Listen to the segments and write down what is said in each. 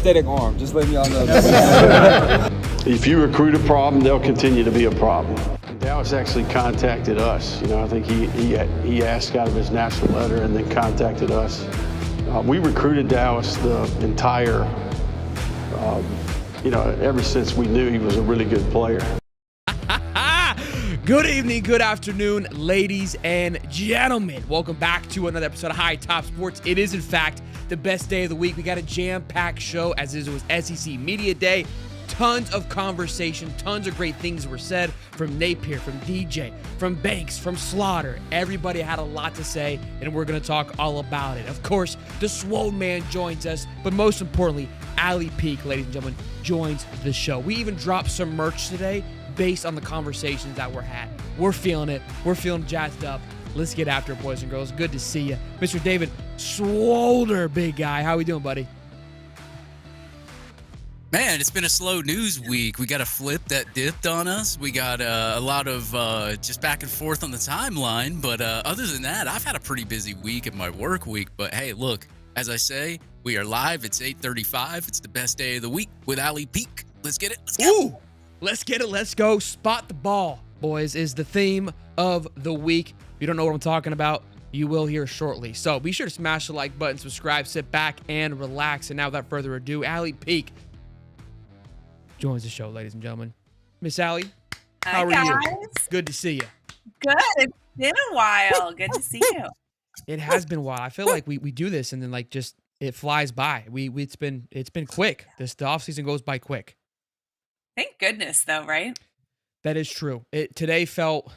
prosthetic arm, just letting y'all know. If you recruit a problem, they'll continue to be a problem. Dallas actually contacted us. I think he asked out of his national letter and then contacted us. We recruited Dallas the entire, ever since we knew he was a really good player. Good evening, good afternoon, ladies and gentlemen. Welcome back to another episode of High Top Sports. It is, in fact, the best day of the week. We got a jam-packed show, as it was SEC Media Day. Tons of conversation, tons of great things were said from Napier, from DJ, from Banks, from Slaughter. Everybody had a lot to say, and we're going to talk all about it. Of course, the Swole Man joins us, but most importantly, Allie Peak, ladies and gentlemen, joins the show. We even dropped some merch today based on the conversations that were had. We're feeling it. We're feeling jazzed up. Let's get after it, boys and girls. Good to see you. Mr. David Swolder, big guy. How we doing, buddy? Man, it's been a slow news week. We got a flip that dipped on us. We got a lot of just back and forth on the timeline. But other than that, I've had a pretty busy week in my work week. But hey, look, as I say, we are live. It's 8:35. It's the best day of the week with Allie Peak. Let's get it. Let's go. Ooh, let's get it. Let's go. Spot the ball, boys, is the theme of the week. If you don't know what I'm talking about, you will hear shortly. So be sure to smash the like button, subscribe, sit back, and relax. And now, without further ado, Allie Peak joins the show, ladies and gentlemen. Miss Allie, how are you? Good to see you. Good. It's been a while. Good to see you. It has been a while. I feel like we do this and then just it flies by. It's been quick. The off season goes by quick. Thank goodness, though, right? That is true. Today felt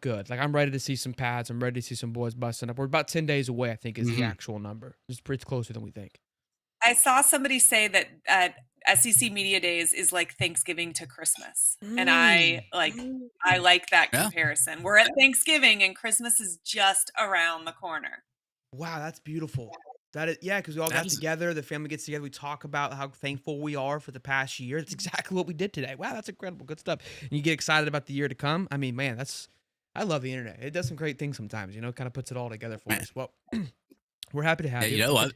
good. Like, I'm ready to see some pads. I'm ready to see some boys busting up. We're about 10 days away, I think, is the actual number. It's pretty closer than we think. I saw somebody say that SEC Media Days is like Thanksgiving to Christmas. And I like that comparison. Yeah. We're at Thanksgiving and Christmas is just around the corner. Wow, that's beautiful. That is, yeah, because we all got together. The family gets together. We talk about how thankful we are for the past year. That's exactly what we did today. Wow, that's incredible. Good stuff. And you get excited about the year to come. I mean, man, I love the internet. It does some great things sometimes, kind of puts it all together for us. Well, we're happy to have you. You know what?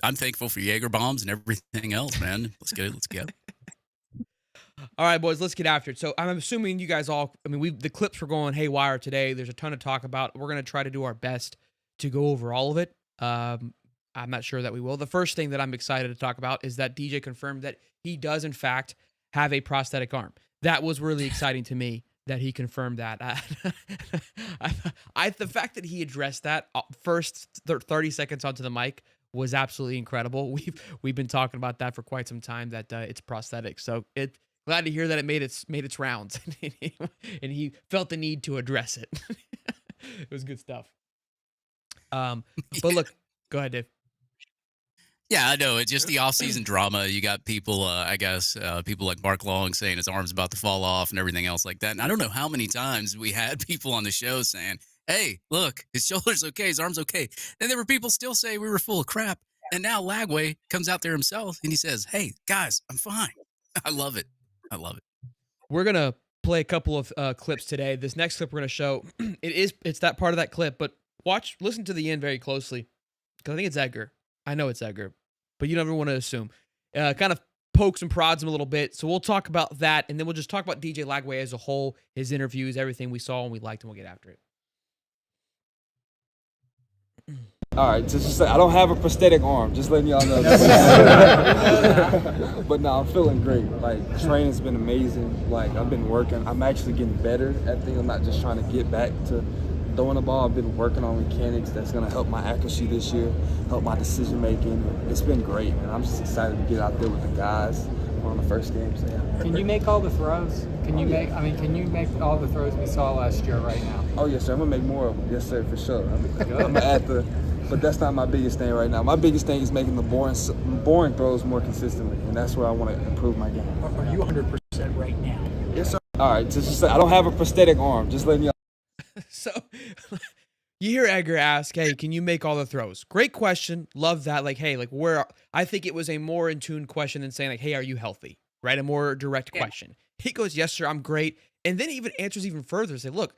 I'm thankful for Jaeger bombs and everything else, man. Let's get it. Let's go. All right, boys, let's get after it. So I'm assuming you guys the clips were going haywire today. There's a ton to talk about. We're going to try to do our best to go over all of it. I'm not sure that we will. The first thing that I'm excited to talk about is that DJ confirmed that he does, in fact, have a prosthetic arm. That was really exciting to me that he confirmed that. The fact that he addressed that first 30 seconds onto the mic was absolutely incredible. We've been talking about that for quite some time, that it's prosthetic. So glad to hear that it made its rounds and he felt the need to address it. It was good stuff. But look, go ahead, Dave. Yeah, I know. It's just the off-season drama. You got people, people like Mark Long saying his arm's about to fall off and everything else like that. And I don't know how many times we had people on the show saying, hey, look, his shoulder's okay, his arm's okay. Then there were people still saying we were full of crap. And now Lagway comes out there himself and he says, hey, guys, I'm fine. I love it. I love it. We're going to play a couple of clips today. This next clip we're going to show, it's that part of that clip, but listen to the end very closely, because I think it's Edgar. I know it's Edgar, but you never want to assume. Kind of pokes and prods him a little bit. So we'll talk about that, and then we'll just talk about DJ Lagway as a whole, his interviews, everything we saw and we liked, and we'll get after it. All right, just to say, I don't have a prosthetic arm, just letting y'all know. But no, I'm feeling great. Like, training's been amazing. Like, I've been working. I'm actually getting better at things. I'm not just trying to get back to throwing the ball. I've been working on mechanics that's going to help my accuracy this year, help my decision making. It's been great, and I'm just excited to get out there with the guys on the first game. So, yeah. Can you make all the throws? Can you make all the throws we saw last year right now? Oh yes, sir. I'm gonna make more of them. Yes, sir, for sure. I'm gonna add but that's not my biggest thing right now. My biggest thing is making the boring throws more consistently, and that's where I want to improve my game. Are you 100% right now? Yes, sir. All right, just to say, I don't have a prosthetic arm. Just letting y'all. So you hear Edgar ask, hey, can you make all the throws? Great question. Love that. Like, hey, like where I think it was a more in tune question than saying like, hey, are you healthy? Right? A more direct question. He goes, yes, sir, I'm great. And then even answers even further. Say, look,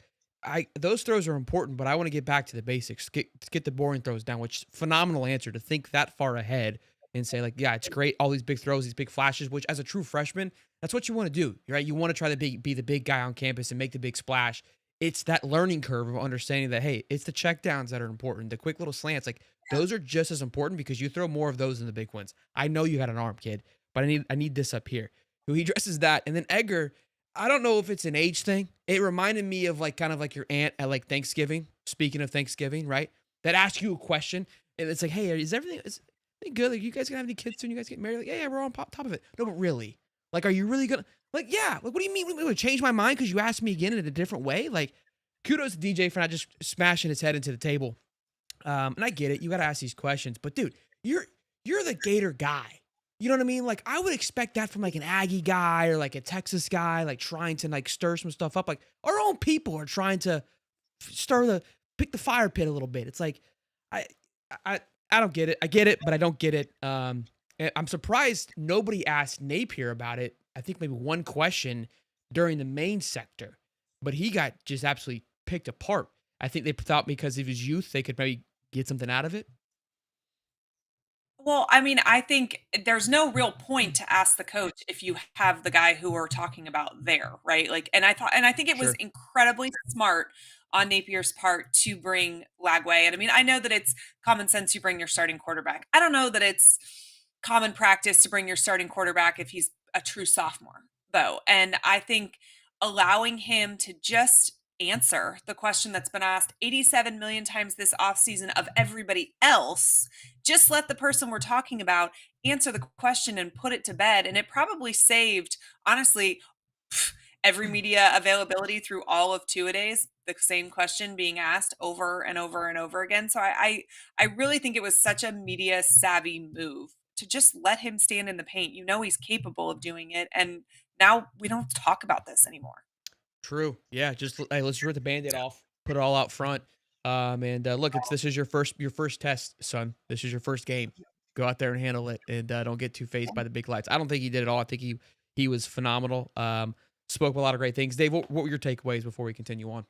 those throws are important, but I want to get back to the basics. Get the boring throws down, which phenomenal answer to think that far ahead and say like, yeah, it's great, all these big throws, these big flashes, which as a true freshman, that's what you want to do, right? You want to try to be the big guy on campus and make the big splash. It's that learning curve of understanding that, hey, it's the checkdowns that are important, the quick little slants, like those are just as important because you throw more of those than the big ones. I know you got an arm, kid, but I need this up here. So he addresses that, and then Edgar, I don't know if it's an age thing. It reminded me of like kind of like your aunt at like Thanksgiving. Speaking of Thanksgiving, right? That asks you a question, and it's like, hey, is everything good? Like, you guys gonna have any kids soon? You guys get married? Like, yeah, we're on top of it. No, but really, like, are you really gonna? Like, yeah. Like, what do you mean? We would change my mind because you asked me again in a different way? Like, kudos to DJ for not just smashing his head into the table. And I get it. You got to ask these questions, but dude, you're the Gator guy. You know what I mean? Like, I would expect that from like an Aggie guy or like a Texas guy, like trying to like stir some stuff up. Like, our own people are trying to pick the fire pit a little bit. It's like, I I don't get it. I get it, but I don't get it. I'm surprised nobody asked Napier about it. I think maybe one question during the main sector, but he got just absolutely picked apart. I think they thought because of his youth, they could maybe get something out of it. Well, I mean, I think there's no real point to ask the coach if you have the guy who we're talking about there, right? Like, and I think it was Sure. incredibly smart on Napier's part to bring Lagway. And I mean, I know that it's common sense you bring your starting quarterback. I don't know that it's common practice to bring your starting quarterback if he's a true sophomore, though. And I think allowing him to just answer the question that's been asked 87 million times this offseason of everybody else, just let the person we're talking about answer the question and put it to bed. And it probably saved, honestly, every media availability through all of two-a-days, the same question being asked over and over and over again. So I really think it was such a media savvy move to just let him stand in the paint. You know he's capable of doing it, and now we don't talk about this anymore. True. Yeah. Just hey, let's rip the Band-Aid off. Put it all out front. And look, this is your first test, son. This is your first game. Go out there and handle it, and don't get too phased by the big lights. I don't think he did it all. I think he was phenomenal. Spoke a lot of great things. Dave, what were your takeaways before we continue on?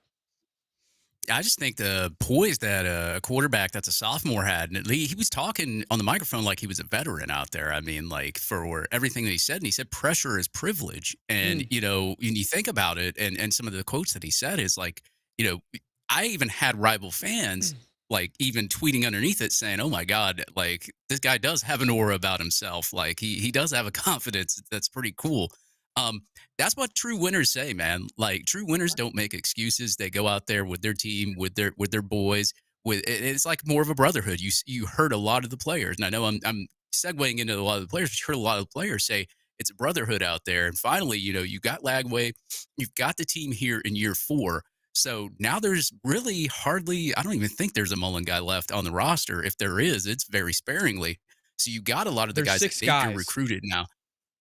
I just think the poise that a quarterback that's a sophomore had, and he was talking on the microphone like he was a veteran out there. I mean, like for everything that he said, and he said pressure is privilege. And, Mm. you know, when you think about it, and some of the quotes that he said is like, you know, I even had rival fans like even tweeting underneath it saying, "Oh my God, like this guy does have an aura about himself. Like he does have a confidence that's pretty cool." Um, that's what true winners say, man. Like true winners don't make excuses. They go out there with their team, with their boys. It's like more of a brotherhood. You heard a lot of the players, and I know I'm segueing into a lot of the players. But you heard a lot of the players say it's a brotherhood out there. And finally, you know, you got Lagway, you've got the team here in year 4. So now there's really hardly, I don't even think there's a Mullen guy left on the roster. If there is, it's very sparingly. So you got a lot of the There's guys that six Napier guys. recruited now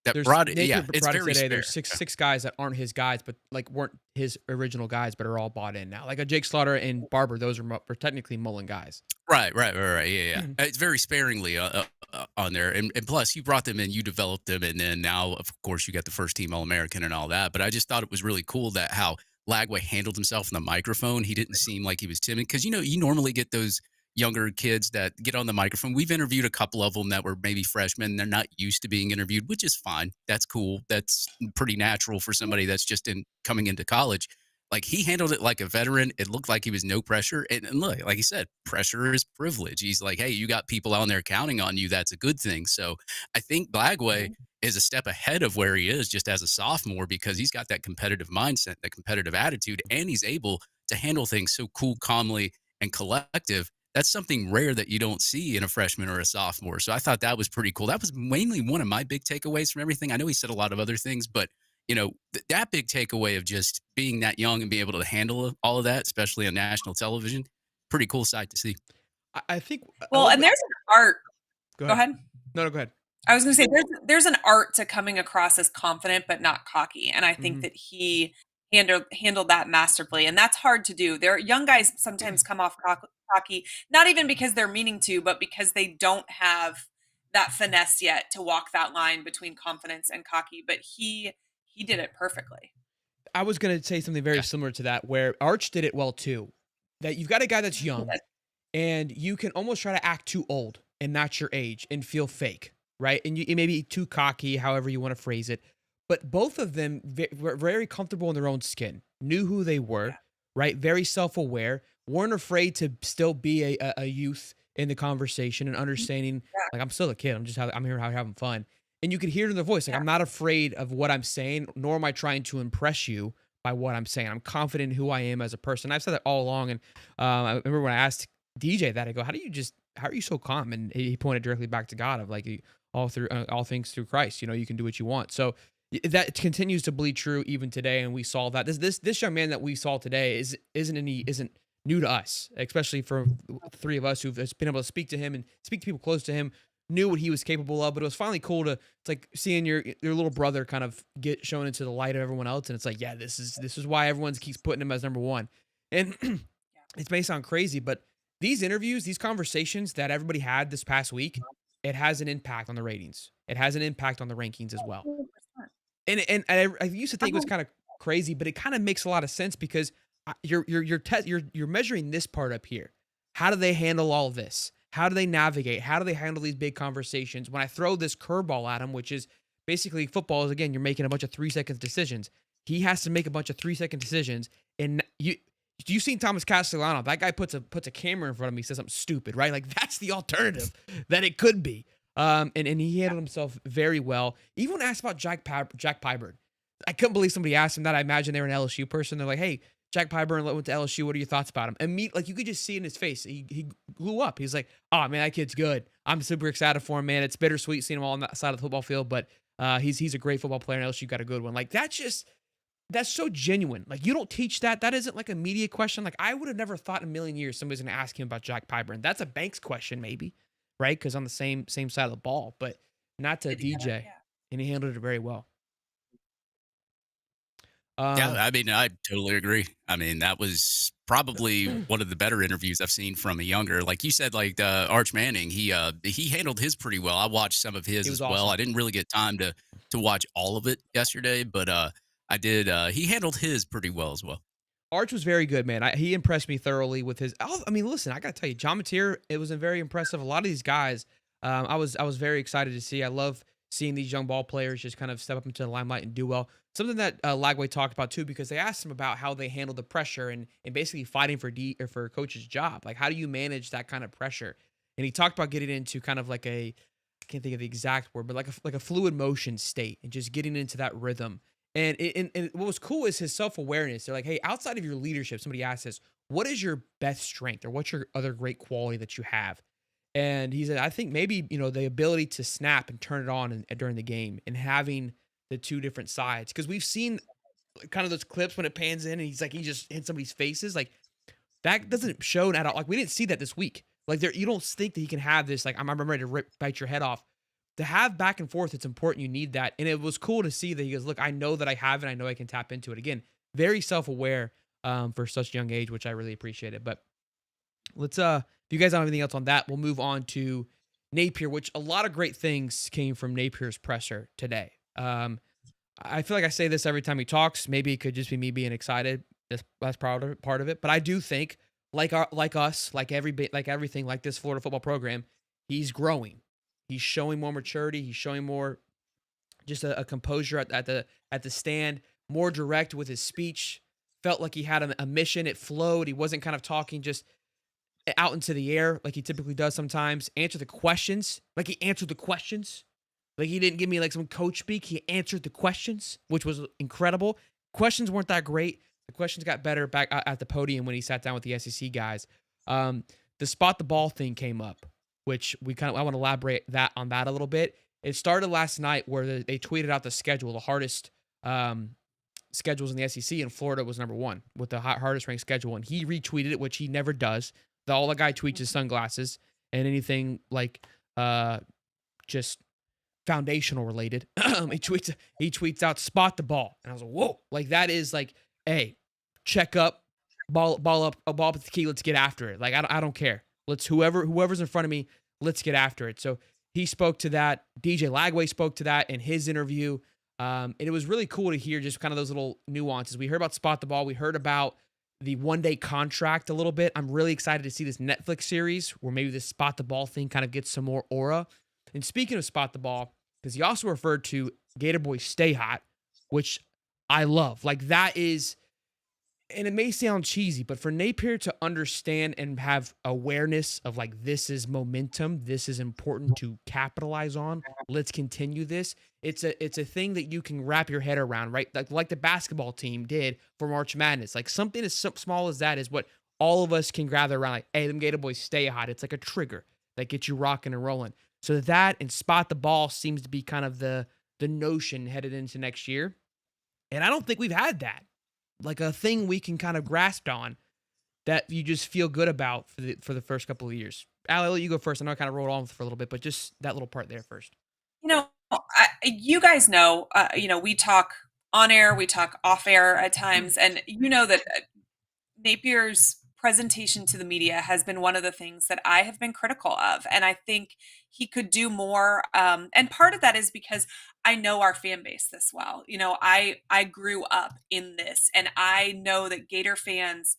that There's brought it. Napier Yeah, it's brought it very today. spare. There's six guys that aren't his guys, but like weren't his original guys, but are all bought in now. Like a Jake Slaughter and Barber, those are technically Mullen guys. Right. Yeah. It's very sparingly on there, and plus you brought them in, you developed them, and then now, of course, you got the first team All American and all that. But I just thought it was really cool that how Lagway handled himself in the microphone. He didn't seem like he was timid because you know you normally get those younger kids that get on the microphone. We've interviewed a couple of them that were maybe freshmen. They're not used to being interviewed, which is fine. That's cool. That's pretty natural for somebody that's just in coming into college. Like he handled it like a veteran. It looked like he was no pressure. And look, like he said, pressure is privilege. He's like, hey, you got people on there counting on you. That's a good thing. So I think Blagway is a step ahead of where he is just as a sophomore because he's got that competitive mindset, that competitive attitude, and he's able to handle things so cool, calmly, and collective. That's something rare that you don't see in a freshman or a sophomore. So I thought that was pretty cool. That was mainly one of my big takeaways from everything. I know he said a lot of other things, but you know, that big takeaway of just being that young and being able to handle all of that, especially on national television, pretty cool sight to see. I think a Well, little and bit. there's an art. Go Go ahead. ahead. No, go ahead. I was going to say there's an art to coming across as confident but not cocky, and I think Mhm. that he handled that masterfully, and that's hard to do. There young guys sometimes come off cocky, not even because they're meaning to, but because they don't have that finesse yet to walk that line between confidence and cocky. But he did it perfectly. I was gonna say something very Yeah. similar to that, where Arch did it well too. That you've got a guy that's young, and you can almost try to act too old. and not your age and feel fake, right? And you may be too cocky, however you want to phrase it. But both of them were very comfortable in their own skin, knew who they were, right? Very self-aware, weren't afraid to still be a youth in the conversation and understanding, like, I'm still a kid. I'm here having fun. And you could hear it in their voice. Like, I'm not afraid of what I'm saying, nor am I trying to impress you by what I'm saying. I'm confident in who I am as a person. I've said that all along. And I remember when I asked DJ that, I go, how are you so calm? And he pointed directly back to God of like, all things through Christ, you can do what you want. So that continues to bleed true even today. And we saw that this young man that we saw today isn't new to us, especially for three of us who've been able to speak to him and speak to people close to him, knew what he was capable of. But it was finally cool to, it's like seeing your little brother kind of get shown into the light of everyone else. And it's like, yeah, this is why everyone keeps putting him as number one. And it may sound crazy, but these interviews, these conversations that everybody had this past week, it has an impact on the ratings. It has an impact on the rankings as well. And I used to think it was kind of crazy, but it kind of makes a lot of sense because you're measuring this part up here. How do they handle all of this? How do they navigate? How do they handle these big conversations? When I throw this curveball at him, which is basically football is, again, you're making a bunch of 3-second decisions. He has to make a bunch of 3-second decisions. And you've seen Thomas Castellano. That guy puts a camera in front of me, says something stupid, right? Like, that's the alternative that it could be. And he handled himself very well. Even when asked about Jack Pyburn, I couldn't believe somebody asked him that. I imagine they were an LSU person. They're like, hey, Jack Pyburn went to LSU. What are your thoughts about him? And like, you could just see in his face, he blew up. He's like, oh man, that kid's good. I'm super excited for him, man. It's bittersweet seeing him all on that side of the football field, but he's a great football player, and LSU got a good one. Like, that's so genuine. Like, you don't teach that. That isn't like a media question. Like, I would have never thought in a million years somebody's going to ask him about Jack Pyburn. That's a Banks question, maybe, right? Because on the same side of the ball, but not to DJ. And he handled it very well. Yeah, I mean, I totally agree. I mean, that was probably one of the better interviews I've seen from a younger, like you said, like Arch Manning. He handled his pretty well. I watched some of his as well. Awesome. I didn't really get time to watch all of it yesterday, but I did. He handled his pretty well as well. Arch was very good, man. He impressed me thoroughly with his. I mean, listen, I got to tell you, John Napier, it was very impressive. A lot of these guys, I was very excited to see. I love seeing these young ball players just kind of step up into the limelight and do well. Something that Lagway talked about too, because they asked him about how they handle the pressure and basically fighting for coach's job. Like, how do you manage that kind of pressure? And he talked about getting into kind of like I can't think of the exact word, but like a fluid motion state and just getting into that rhythm. And what was cool is his self-awareness. They're like, hey, outside of your leadership, somebody asked us, what is your best strength or what's your other great quality that you have? And he said, I think maybe, the ability to snap and turn it on during the game and having the two different sides. Because we've seen kind of those clips when it pans in and he just hit somebody's faces. Like, that doesn't show at all. Like, we didn't see that this week. Like, you don't think that he can have this, like, I'm ready to bite your head off. To have back and forth, it's important. You need that. And it was cool to see that he goes, look, I know that I have it. I know I can tap into it. Again, very self-aware for such a young age, which I really appreciated. But let's, if you guys don't have anything else on that, we'll move on to Napier, which a lot of great things came from Napier's presser today. I feel like I say this every time he talks. Maybe it could just be me being excited. That's part of it. But I do think, like everything, like this Florida football program, he's growing. He's showing more maturity. He's showing more just a composure at the stand, more direct with his speech. Felt like he had a mission. It flowed. He wasn't kind of talking just out into the air like he typically does sometimes. Answer the questions. Like, he answered the questions. Like, he didn't give me like some coach speak. He answered the questions, which was incredible. Questions weren't that great. The questions got better back at the podium when he sat down with the SEC guys. The spot the ball thing came up, which I want to elaborate on that a little bit. It started last night where they tweeted out the schedule, the hardest schedules in the SEC, and Florida was number one with the hardest ranked schedule. And he retweeted it, which he never does. All the guy tweets is sunglasses and anything like just foundational related. He tweets out spot the ball, and I was like, whoa, like that is like, hey, check up, ball up, a ball up the key. Let's get after it. Like, I don't care. Let's whoever's in front of me, let's get after it. So he spoke to that. DJ Lagway spoke to that in his interview. And it was really cool to hear just kind of those little nuances. We heard about spot the ball. We heard about the one-day contract a little bit. I'm really excited to see this Netflix series where maybe this spot the ball thing kind of gets some more aura. And speaking of spot the ball, because he also referred to Gator Boy Stay Hot, which I love. Like that is, and it may sound cheesy, but for Napier to understand and have awareness of like, this is momentum, this is important to capitalize on. Let's continue this. It's a thing that you can wrap your head around, right? Like the basketball team did for March Madness. Like something as small as that is what all of us can gather around. Like, hey, them Gator Boys stay hot. It's like a trigger that gets you rocking and rolling. So that and spot the ball seems to be kind of the notion headed into next year. And I don't think we've had that. Like a thing we can kind of grasp on that you just feel good about for the first couple of years. Allie, I'll let you go first. I know I kind of rolled on for a little bit, but just that little part there first. You guys know, we talk on air, we talk off air at times, and you know that Napier's presentation to the media has been one of the things that I have been critical of. And I think he could do more. And part of that is because I know our fan base this well. I grew up in this, and I know that Gator fans,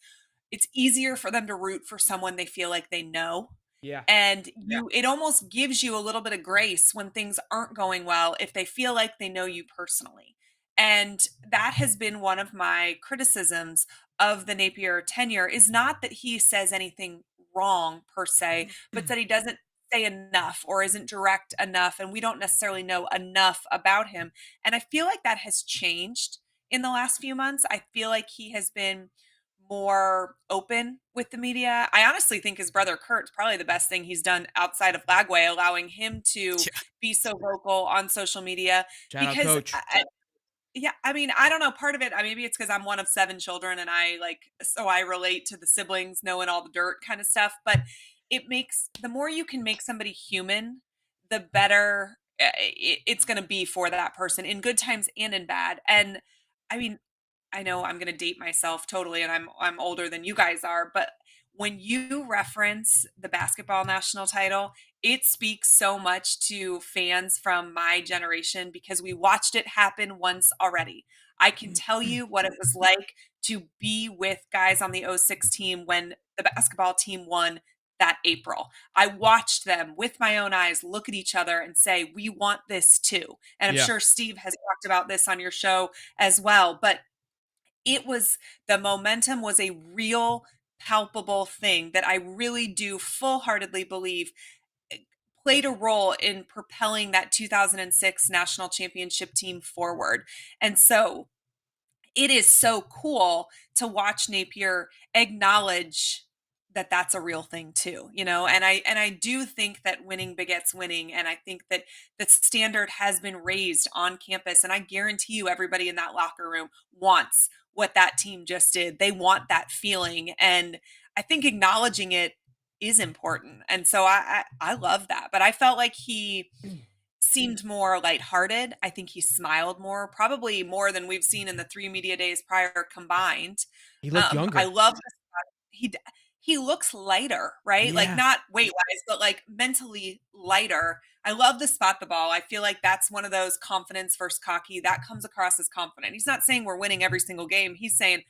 it's easier for them to root for someone they feel like they know. Yeah. And it almost gives you a little bit of grace when things aren't going well if they feel like they know you personally. And that has been one of my criticisms of the Napier tenure, is not that he says anything wrong per se, but that he doesn't say enough or isn't direct enough, and we don't necessarily know enough about him. And I feel like that has changed in the last few months. I feel like he has been more open with the media. I honestly think his brother Kurt's probably the best thing he's done outside of Lagway, allowing him to be so vocal on social media. Shout out, Because Coach. yeah, I mean, I don't know. Part of it, maybe it's because I'm one of 7 children, and so I relate to the siblings knowing all the dirt kind of stuff. But the more you can make somebody human, the better it's going to be for that person in good times and in bad. And I mean, I know I'm going to date myself totally, and I'm older than you guys are, but when you reference the basketball national title, it speaks so much to fans from my generation because we watched it happen once already. I can tell you what it was like to be with guys on the '06 team when the basketball team won that April. I watched them with my own eyes look at each other and say, we want this too. And I'm sure Steve has talked about this on your show as well, but the momentum was a real palpable thing that I really do full-heartedly believe played a role in propelling that 2006 national championship team forward. And so it is so cool to watch Napier acknowledge that that's a real thing too, and I do think that winning begets winning, and I think that the standard has been raised on campus, and I guarantee you everybody in that locker room wants what that team just did. They want that feeling, and I think acknowledging it is important. And so I love that, but I felt like he seemed more lighthearted. I think he smiled more, probably more than we've seen in the 3 media days prior combined. He looked younger. I love he looks lighter, right? Like not weight wise, but like mentally lighter. I love the spot the ball. I feel like that's one of those confidence versus cocky that comes across as confident. He's not saying we're winning every single game. He's saying,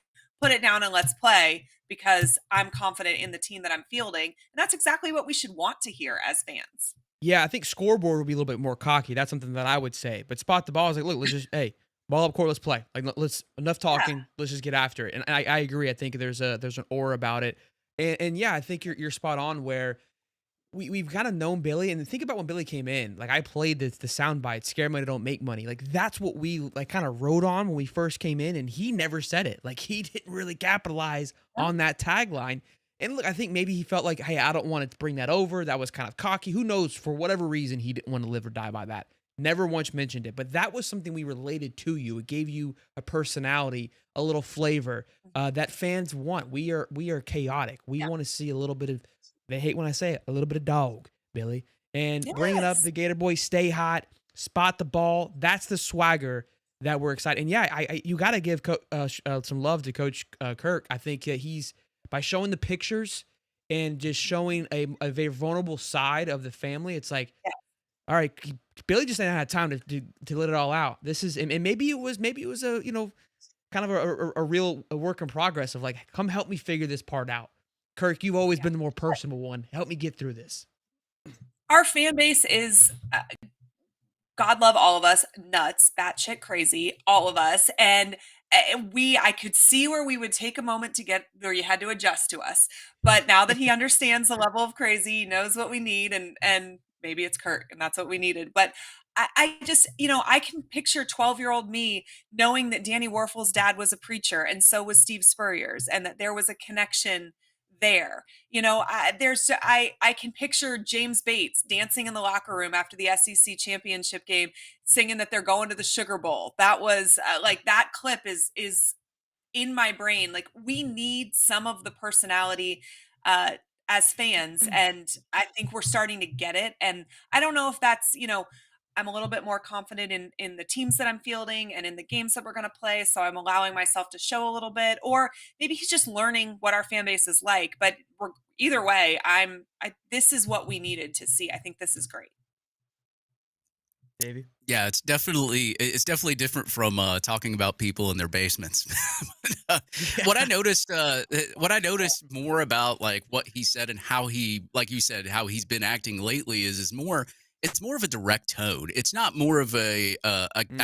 put it down and let's play because I'm confident in the team that I'm fielding. And that's exactly what we should want to hear as fans. Yeah, I think scoreboard would be a little bit more cocky. That's something that I would say. But spot the ball is like, look, let's just, hey, ball up court, let's play. Like, let's enough talking. Let's just get after it. And I agree. I think there's an aura about it. And yeah, I think you're spot on where we've kind of known Billy. And think about when Billy came in. Like I played the sound bite, scare money, don't make money. Like that's what we like kind of wrote on when we first came in. And he never said it. Like he didn't really capitalize on that tagline. And look, I think maybe he felt like, hey, I don't want to bring that over. That was kind of cocky. Who knows? For whatever reason, he didn't want to live or die by that. Never once mentioned it. But that was something we related to you. It gave you a personality, a little flavor that fans want. We are chaotic. We want to see a little bit of, they hate when I say it, a little bit of dog, Billy. And bringing up the Gator Boys, stay hot, spot the ball. That's the swagger that we're excited. And yeah, you got to give some love to Coach Kirk. I think he's, by showing the pictures and just showing a very vulnerable side of the family, it's like, all right, Billy just didn't have time to let it all out. This is, and maybe it was a, kind of a real work in progress of like, come help me figure this part out. Kirk, you've always been the more personal one. Help me get through this. Our fan base is God love all of us, nuts, batshit crazy, all of us. And I could see where we would take a moment to get where you had to adjust to us. But now that he understands the level of crazy, he knows what we need, and maybe it's Kurt, and that's what we needed. But I just, I can picture 12-year-old me knowing that Danny Warfel's dad was a preacher, and so was Steve Spurrier's, and that there was a connection there. I can picture James Bates dancing in the locker room after the SEC championship game, singing that they're going to the Sugar Bowl. That was like, that clip is in my brain. Like, we need some of the personality as fans, and I think we're starting to get it. And I don't know if that's, I'm a little bit more confident in the teams that I'm fielding and in the games that we're going to play. So I'm allowing myself to show a little bit, or maybe he's just learning what our fan base is like. But either way, this is what we needed to see. I think this is great. Davey? Yeah, it's definitely different from talking about people in their basements. What I noticed more about like what he said and how he, like you said, how he's been acting lately is more. It's more of a direct tone. It's not more of I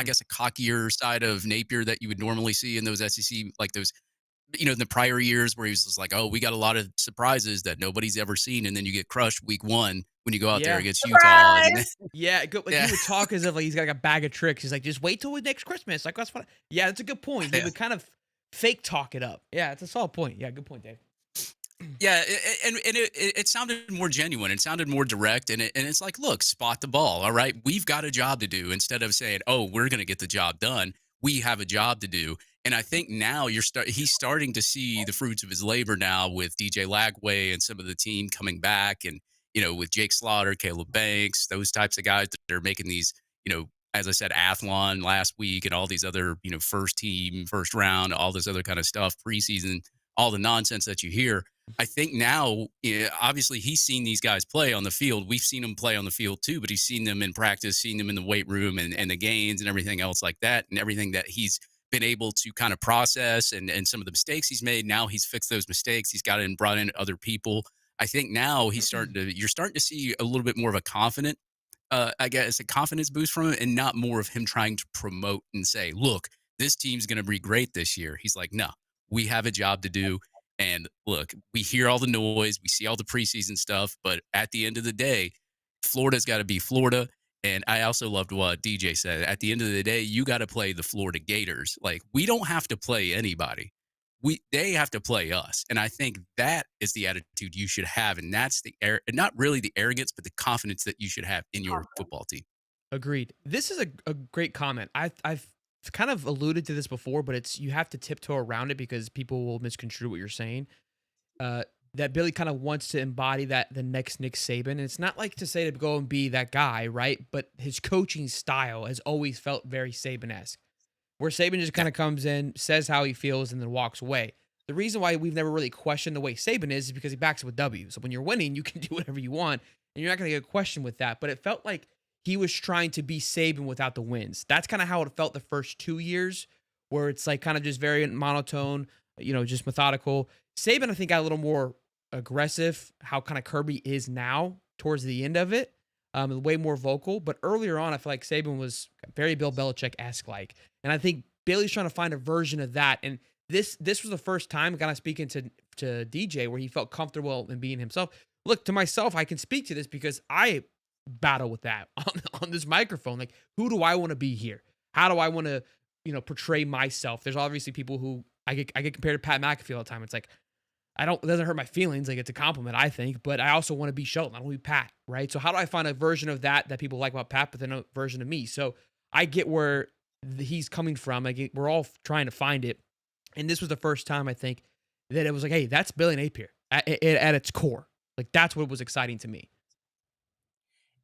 guess a cockier side of Napier that you would normally see in those SEC, like those, in the prior years where he was just like, oh, we got a lot of surprises that nobody's ever seen, and then you get crushed week 1 when you go out there against Utah. And then, yeah, good. Like, he would talk as if like he's got like a bag of tricks. He's like, just wait till next Christmas. Like, that's what. Yeah, that's a good point. He would kind of fake talk it up. Yeah, it's a solid point. Yeah, good point, Dave. Yeah, and it sounded more genuine. It sounded more direct, and it's like, look, spot the ball. All right, we've got a job to do. Instead of saying, oh, we're going to get the job done, we have a job to do. And I think now he's starting to see the fruits of his labor now with DJ Lagway and some of the team coming back, and with Jake Slaughter, Caleb Banks, those types of guys that are making these, as I said, Athlon last week, and all these other, first team, first round, all this other kind of stuff, preseason, all the nonsense that you hear. I think now, obviously, he's seen these guys play on the field. We've seen them play on the field too, but he's seen them in practice, seen them in the weight room, and the gains and everything else like that, and everything that he's been able to kind of process, and some of the mistakes he's made. Now he's fixed those mistakes. He's got in, brought in other people. I think now you're starting to see a little bit more of a confident, I guess, a confidence boost from him, and not more of him trying to promote and say, look, this team's going to be great this year. He's like, no, we have a job to do. And look, we hear all the noise, we see all the preseason stuff, but at the end of the day, Florida's got to be Florida. And I also loved what DJ said. At the end of the day, you got to play the Florida Gators. Like, we don't have to play anybody. They have to play us. And I think that is the attitude you should have. And that's not really the arrogance, but the confidence that you should have in your football team. Agreed. This is a great comment. I've kind of alluded to this before, but you have to tiptoe around it because people will misconstrue what you're saying. That Billy kind of wants to embody the next Nick Saban. And it's not like to say to go and be that guy, right? But his coaching style has always felt very Saban-esque, where Saban just kind of comes in, says how he feels, and then walks away. The reason why we've never really questioned the way Saban is because he backs it with W. So when you're winning, you can do whatever you want, and you're not going to get a question with that. But it felt like he was trying to be Saban without the wins. That's kind of how it felt the first 2 years, where it's like kind of just very monotone, just methodical. Saban, I think, got a little more aggressive, how kind of Kirby is now towards the end of it, way more vocal. But earlier on, I feel like Saban was very Bill Belichick-esque like. And I think Bailey's trying to find a version of that. And this was the first time, kind of speaking to DJ, where he felt comfortable in being himself. Look, to myself, I can speak to this because I battle with that on this microphone. Like, who do I want to be here? How do I want to, portray myself? There's obviously people who I get compared to Pat McAfee all the time. It's like, it doesn't hurt my feelings. Like, it's a compliment, I think, but I also want to be Shelton. I want to be Pat, right? So how do I find a version of that people like about Pat, but then a version of me? So I get where he's coming from. We're all trying to find it. And this was the first time, I think, that it was like, hey, that's Billy Napier at its core. Like, that's what was exciting to me.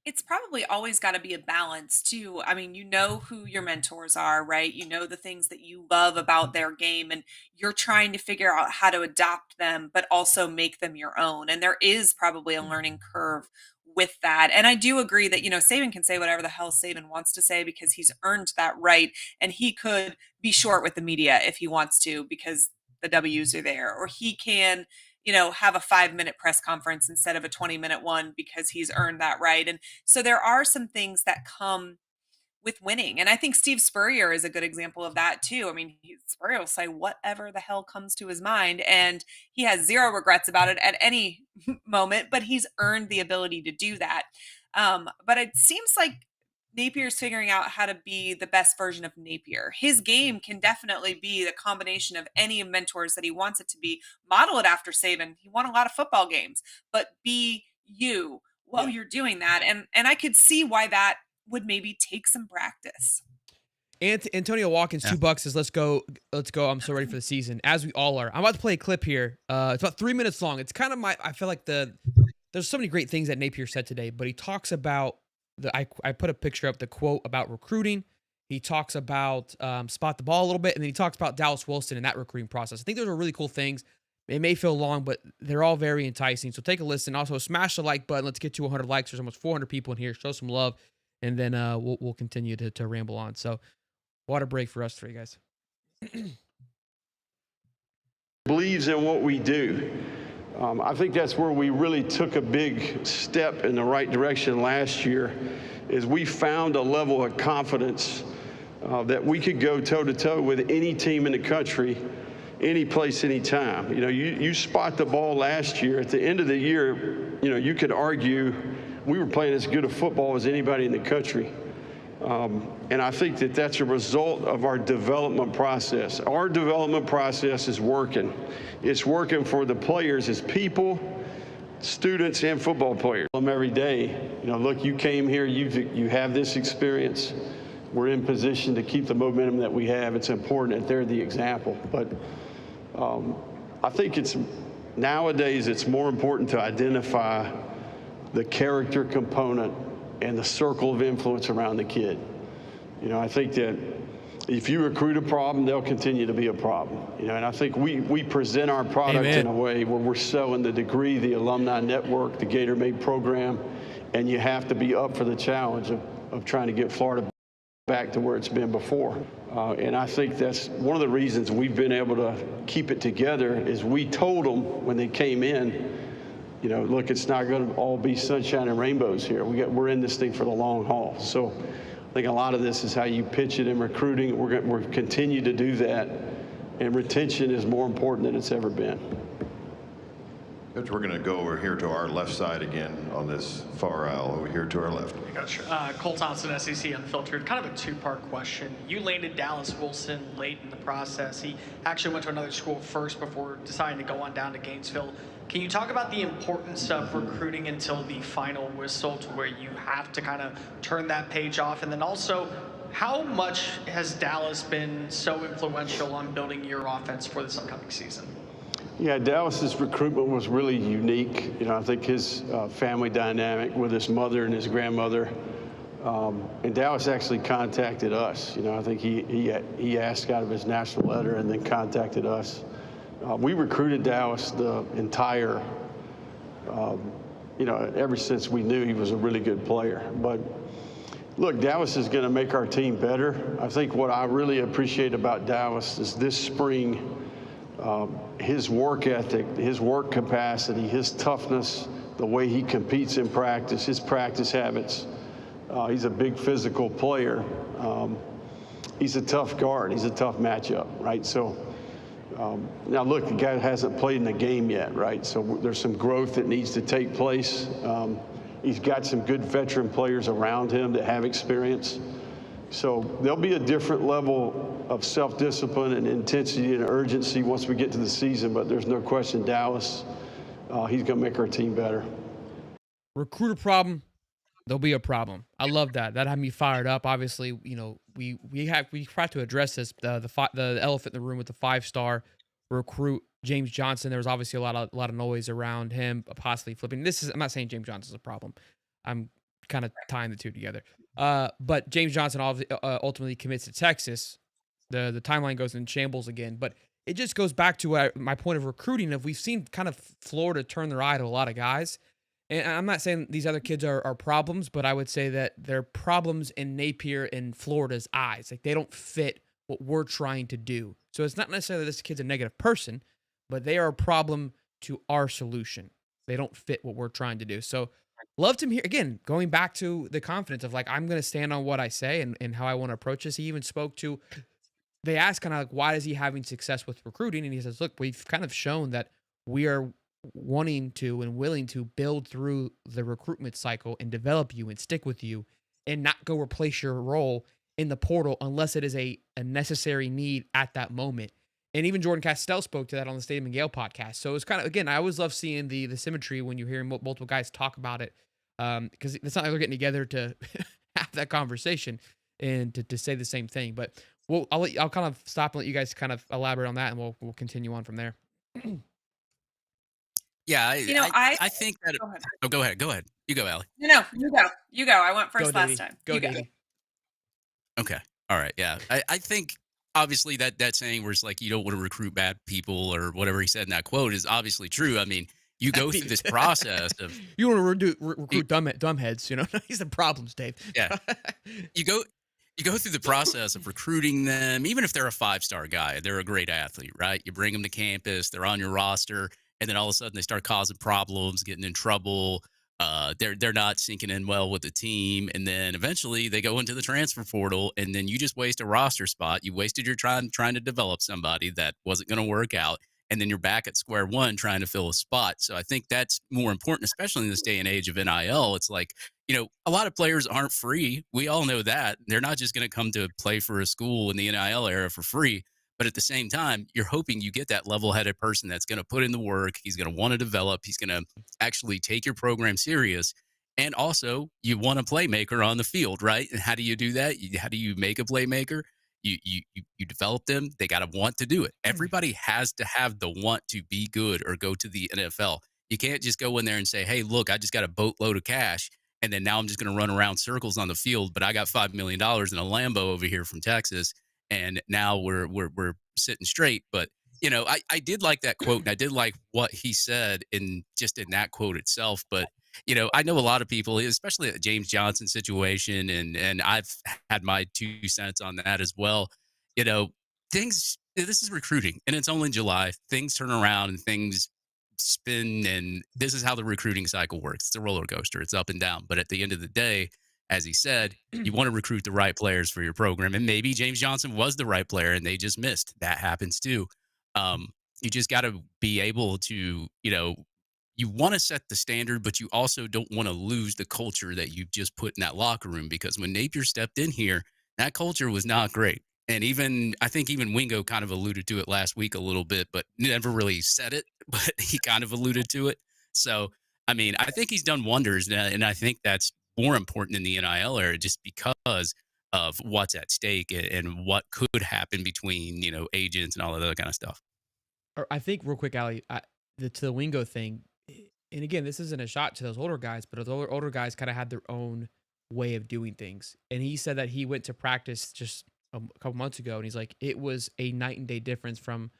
It's probably always got to be a balance too. I mean, you know who your mentors are, right? You know the things that you love about their game, and you're trying to figure out how to adopt them, but also make them your own. And there is probably a learning curve with that. And I do agree that, Saban can say whatever the hell Saban wants to say because he's earned that right. And he could be short with the media if he wants to because the W's are there, or he can have a 5-minute press conference instead of a 20-minute one because he's earned that right. And so there are some things that come with winning. And I think Steve Spurrier is a good example of that too. I mean, Spurrier will say whatever the hell comes to his mind, and he has zero regrets about it at any moment, but he's earned the ability to do that. But it seems like Napier's figuring out how to be the best version of Napier. His game can definitely be the combination of any mentors that he wants it to be. Model it after Saban. He won a lot of football games, but be you while you're doing that. And I could see why that would maybe take some practice. Antonio Watkins, $2 says, let's go. I'm so ready for the season, as we all are. I'm about to play a clip here. It's about 3 minutes long. It's kind of I feel like there's so many great things that Napier said today, but he talks about I put a picture up, the quote about recruiting. He talks about spot the ball a little bit, and then he talks about Dallas Wilson and that recruiting process. I think those are really cool things. It may feel long, but they're all very enticing. So take a listen. Also, smash the like button. Let's get to 100 likes. There's almost 400 people in here. Show some love, and then we'll continue to ramble on. So, water break for us three guys. Believes in what we do. I think that's where we really took a big step in the right direction last year, is we found a level of confidence that we could go toe-to-toe with any team in the country, any place, any time. You spot the ball last year. At the end of the year, you could argue we were playing as good a football as anybody in the country. And I think that that's a result of our development process. Our development process is working. It's working for the players as people, students, and football players. Every day, look, you came here, you have this experience. We're in position to keep the momentum that we have. It's important that they're the example. But I think nowadays it's more important to identify the character component and the circle of influence around the kid. I think that if you recruit a problem, they'll continue to be a problem. And I think we present our product in a way where we're selling the degree, the alumni network, the Gator Made program, and you have to be up for the challenge of trying to get Florida back to where it's been before. And I think that's one of the reasons we've been able to keep it together is we told them when they came in, look, it's not going to all be sunshine and rainbows here. We're in this thing for the long haul. So I think a lot of this is how you pitch it in recruiting. We're continue to do that, and retention is more important than it's ever been. Coach, we're going to go over here to our left side again on this far aisle over here to our left. Coach, Cole Thompson, SEC Unfiltered. Kind of a two-part question. You landed Dallas Wilson late in the process. He actually went to another school first before deciding to go on down to Gainesville. Can you talk about the importance of recruiting until the final whistle to where you have to kind of turn that page off? And then also, how much has Dallas been so influential on building your offense for this upcoming season? Yeah, Dallas's recruitment was really unique. I think his family dynamic with his mother and his grandmother, and Dallas actually contacted us. I think he asked out of his national letter and then contacted us. We recruited Dallas the entire, ever since we knew he was a really good player. But look, Dallas is going to make our team better. I think what I really appreciate about Dallas is this spring, his work ethic, his work capacity, his toughness, the way he competes in practice, his practice habits. He's a big physical player. He's a tough guard. He's a tough matchup, right? So now look, the guy hasn't played in the game yet, right? So there's some growth that needs to take place. He's got some good veteran players around him that have experience. So there'll be a different level of self-discipline and intensity and urgency once we get to the season, but there's no question Dallas, he's going to make our team better. Recruiter problem, there'll be a problem. I love that. That had me fired up. Obviously, we try to address this, the elephant in the room with the 5-star recruit James Johnson. There was obviously a lot of noise around him possibly flipping. I'm not saying James Johnson's a problem. I'm kind of tying the two together. But James Johnson ultimately commits to Texas. The timeline goes in shambles again, but it just goes back to my point of recruiting. We've seen kind of Florida turn their eye to a lot of guys. And I'm not saying these other kids are problems, but I would say that they're problems in Napier and Florida's eyes. Like, they don't fit what we're trying to do. So it's not necessarily this kid's a negative person, but they are a problem to our solution. They don't fit what we're trying to do. So loved him here. Again, going back to the confidence of, like, I'm going to stand on what I say and how I want to approach this. He even spoke to, they asked kind of like, why is he having success with recruiting? And he says, look, we've kind of shown that we are wanting to and willing to build through the recruitment cycle and develop you and stick with you and not go replace your role in the portal unless it is a necessary need at that moment. And even Jordan Castell spoke to that on the Stadium and Gale podcast. So it's kind of, again, I always love seeing the symmetry when you're hearing multiple guys talk about it, because it's not like they're getting together to have that conversation and to say the same thing. But I'll kind of stop and let you guys kind of elaborate on that, and we'll continue on from there. Yeah, I think that. Go ahead. Oh, go ahead. You go, Allie. No, you go. I went first last time. Go, you Davey. Okay. All right. Yeah. I think obviously that saying where it's like you don't want to recruit bad people or whatever he said in that quote is obviously true. I mean, you go through this process of you want to recruit dumbheads, you know. These are problems, Dave. Yeah. You go through the process of recruiting them, even if they're a 5-star guy, they're a great athlete, right? You bring them to campus, they're on your roster, and then all of a sudden they start causing problems, getting in trouble. They're not sinking in well with the team, and then eventually they go into the transfer portal, and then you just waste a roster spot. You wasted your time trying to develop somebody that wasn't going to work out, and then you're back at square one trying to fill a spot. So I think that's more important, especially in this day and age of NIL. It's like, a lot of players aren't free. We all know that. They're not just going to come to play for a school in the NIL era for free. But at the same time, you're hoping you get that level-headed person that's going to put in the work. He's going to want to develop. He's going to actually take your program serious. And also, you want a playmaker on the field, right? And how do you do that? How do you make a playmaker? You develop them. They got to want to do it. Everybody has to have the want to be good or go to the NFL. You can't just go in there and say, hey, look, I just got a boatload of cash, and then now I'm just going to run around circles on the field, but I got $5 million in a Lambo over here from Texas. And now we're sitting straight. But, I did like that quote, and I did like what he said in that quote itself. But, I know a lot of people, especially the James Johnson situation, and I've had my 2 cents on that as well. This is recruiting, and it's only July. Things turn around and things spin, and this is how the recruiting cycle works. It's a roller coaster. It's up and down. But at the end of the day, as he said, you want to recruit the right players for your program. And maybe James Johnson was the right player and they just missed. That happens too. You just got to be able to, you want to set the standard, but you also don't want to lose the culture that you just put in that locker room. Because when Napier stepped in here, that culture was not great. And I think even Wingo kind of alluded to it last week a little bit, but never really said it, but he kind of alluded to it. So, I mean, I think he's done wonders. And I think that's more important in the NIL era just because of what's at stake and what could happen between, agents and all of that kind of stuff. I think real quick, Allie, to the Wingo thing, and again, this isn't a shot to those older guys, but those older guys kind of had their own way of doing things. And he said that he went to practice just a couple months ago, and he's like, it was a night and day difference from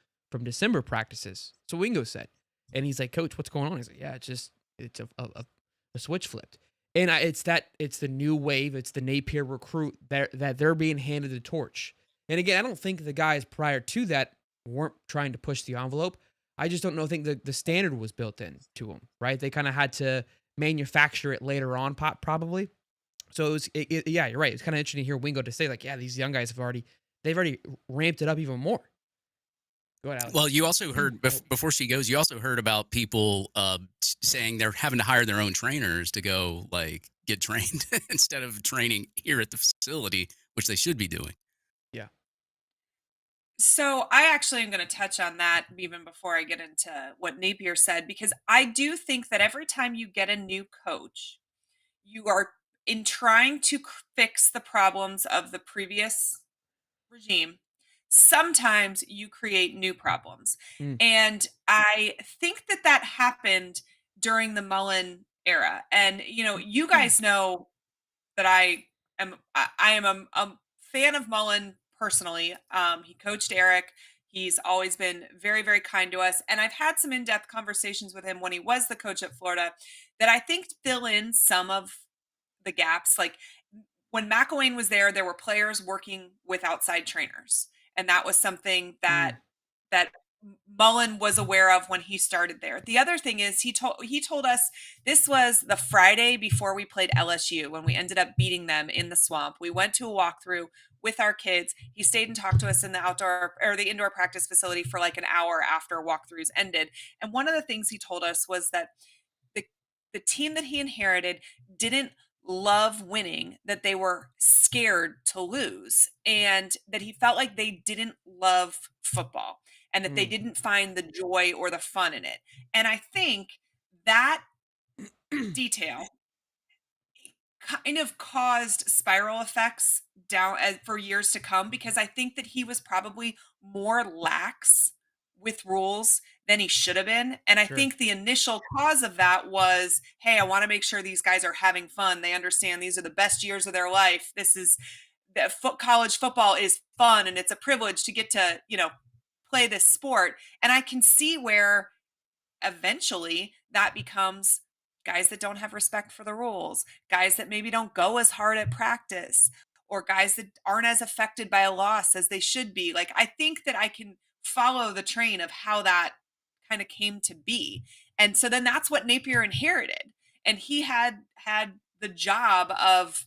December practices. So Wingo said, and he's like, Coach, what's going on? He's like, yeah, it's a switch flipped. And it's the new wave. It's the Napier recruit that they're being handed the torch. And again, I don't think the guys prior to that weren't trying to push the envelope. I just don't think the standard was built in to them, right? They kind of had to manufacture it later on, probably. So yeah, you're right. It's kind of interesting to hear Wingo to say like, yeah, these young guys they've already ramped it up even more. Go ahead, Alex. Well, you also heard before she goes. You also heard about people saying they're having to hire their own trainers to go like get trained instead of training here at the facility, which they should be doing. Yeah. So I actually am going to touch on that even before I get into what Napier said, because I do think that every time you get a new coach, you are in trying to fix the problems of the previous regime. Sometimes you create new problems. And I think that happened during the Mullen era. And, you guys know that I am a fan of Mullen personally. He coached Eric. He's always been very, very kind to us. And I've had some in-depth conversations with him when he was the coach at Florida that I think fill in some of the gaps. Like when McElwain was there were players working with outside trainers. And that was something Mm, that Mullen was aware of when he started there. The other thing is he told us this was the Friday before we played LSU when we ended up beating them in the swamp. We went to a walkthrough with our kids. He stayed and talked to us in the outdoor or the indoor practice facility for like an hour after walkthroughs ended. And one of the things he told us was that the the team that he inherited didn't love winning, that they were scared to lose, and that he felt like they didn't love football and that they mm, didn't find the joy or the fun in it. And I think that detail kind of caused spiral effects down for years to come because I think that he was probably more lax with rules than he should have been. And I sure. think the initial cause of that was, hey, I want to make sure these guys are having fun. They understand these are the best years of their life. This is college football is fun and it's a privilege to get to, play this sport. And I can see where eventually that becomes guys that don't have respect for the rules, guys that maybe don't go as hard at practice, or guys that aren't as affected by a loss as they should be. Like, I think that I can follow the train of how that kind of came to be. And so then that's what Napier inherited. And he had the job of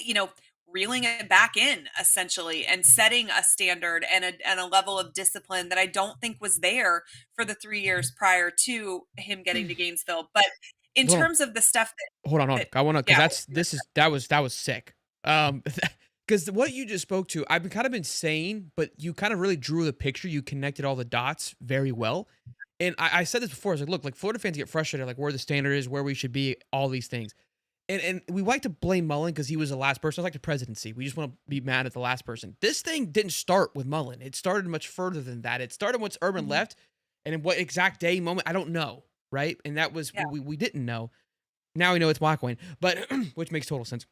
you know, reeling it back in essentially and setting a standard and a level of discipline that I don't think was there for the 3 years prior to him getting to Gainesville. But in Hold on, terms of the stuff hold on, hold on. that I want to, because yeah, that was sick. Because what you just spoke to, I've kind of been saying, but you kind of really drew the picture. You connected all the dots very well. And I said this before. I was like, look, like Florida fans get frustrated, like where the standard is, where we should be, all these things. And we like to blame Mullen because he was the last person. It's like the presidency. We just want to be mad at the last person. This thing didn't start with Mullen. It started much further than that. It started once Urban mhm, left, and in what exact day moment I don't know, right? And that was yeah, what we didn't know. Now we know it's Lagway, but which makes total sense.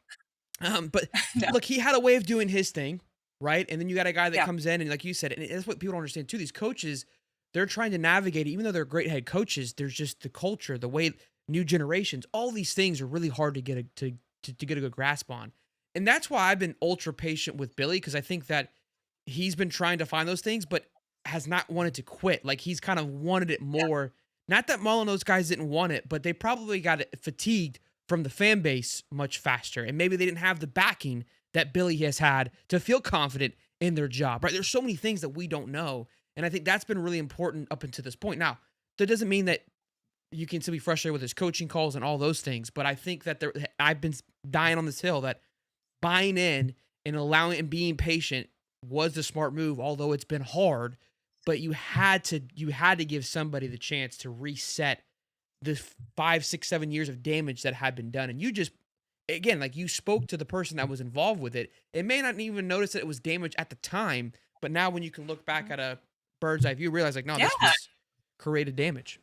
But no, look, he had a way of doing his thing, right? And then you got a guy that yeah, comes in and, like you said, and that's what people don't understand too. These coaches, they're trying to navigate it, even though they're great head coaches. There's just the culture, the way new generations, all these things are really hard to get to get a good grasp on. And that's why I've been ultra patient with Billy because I think that he's been trying to find those things, but has not wanted to quit. Like he's kind of wanted it yeah, more. Not that Mullen, those guys didn't want it, but they probably got fatigued from the fan base much faster. And maybe they didn't have the backing that Billy has had to feel confident in their job, right? There's so many things that we don't know. And I think that's been really important up until this point. Now, that doesn't mean that you can still be frustrated with his coaching calls and all those things, but I think that I've been dying on this hill that buying in and allowing and being patient was the smart move, although it's been hard. But you had to give somebody the chance to reset the 5, 6, 7 years of damage that had been done. And you just again, like you spoke to the person that was involved with it. It may not even notice that it was damage at the time, but now when you can look back mhm, at a bird's eye view, realize like, no, yeah. this was created damage.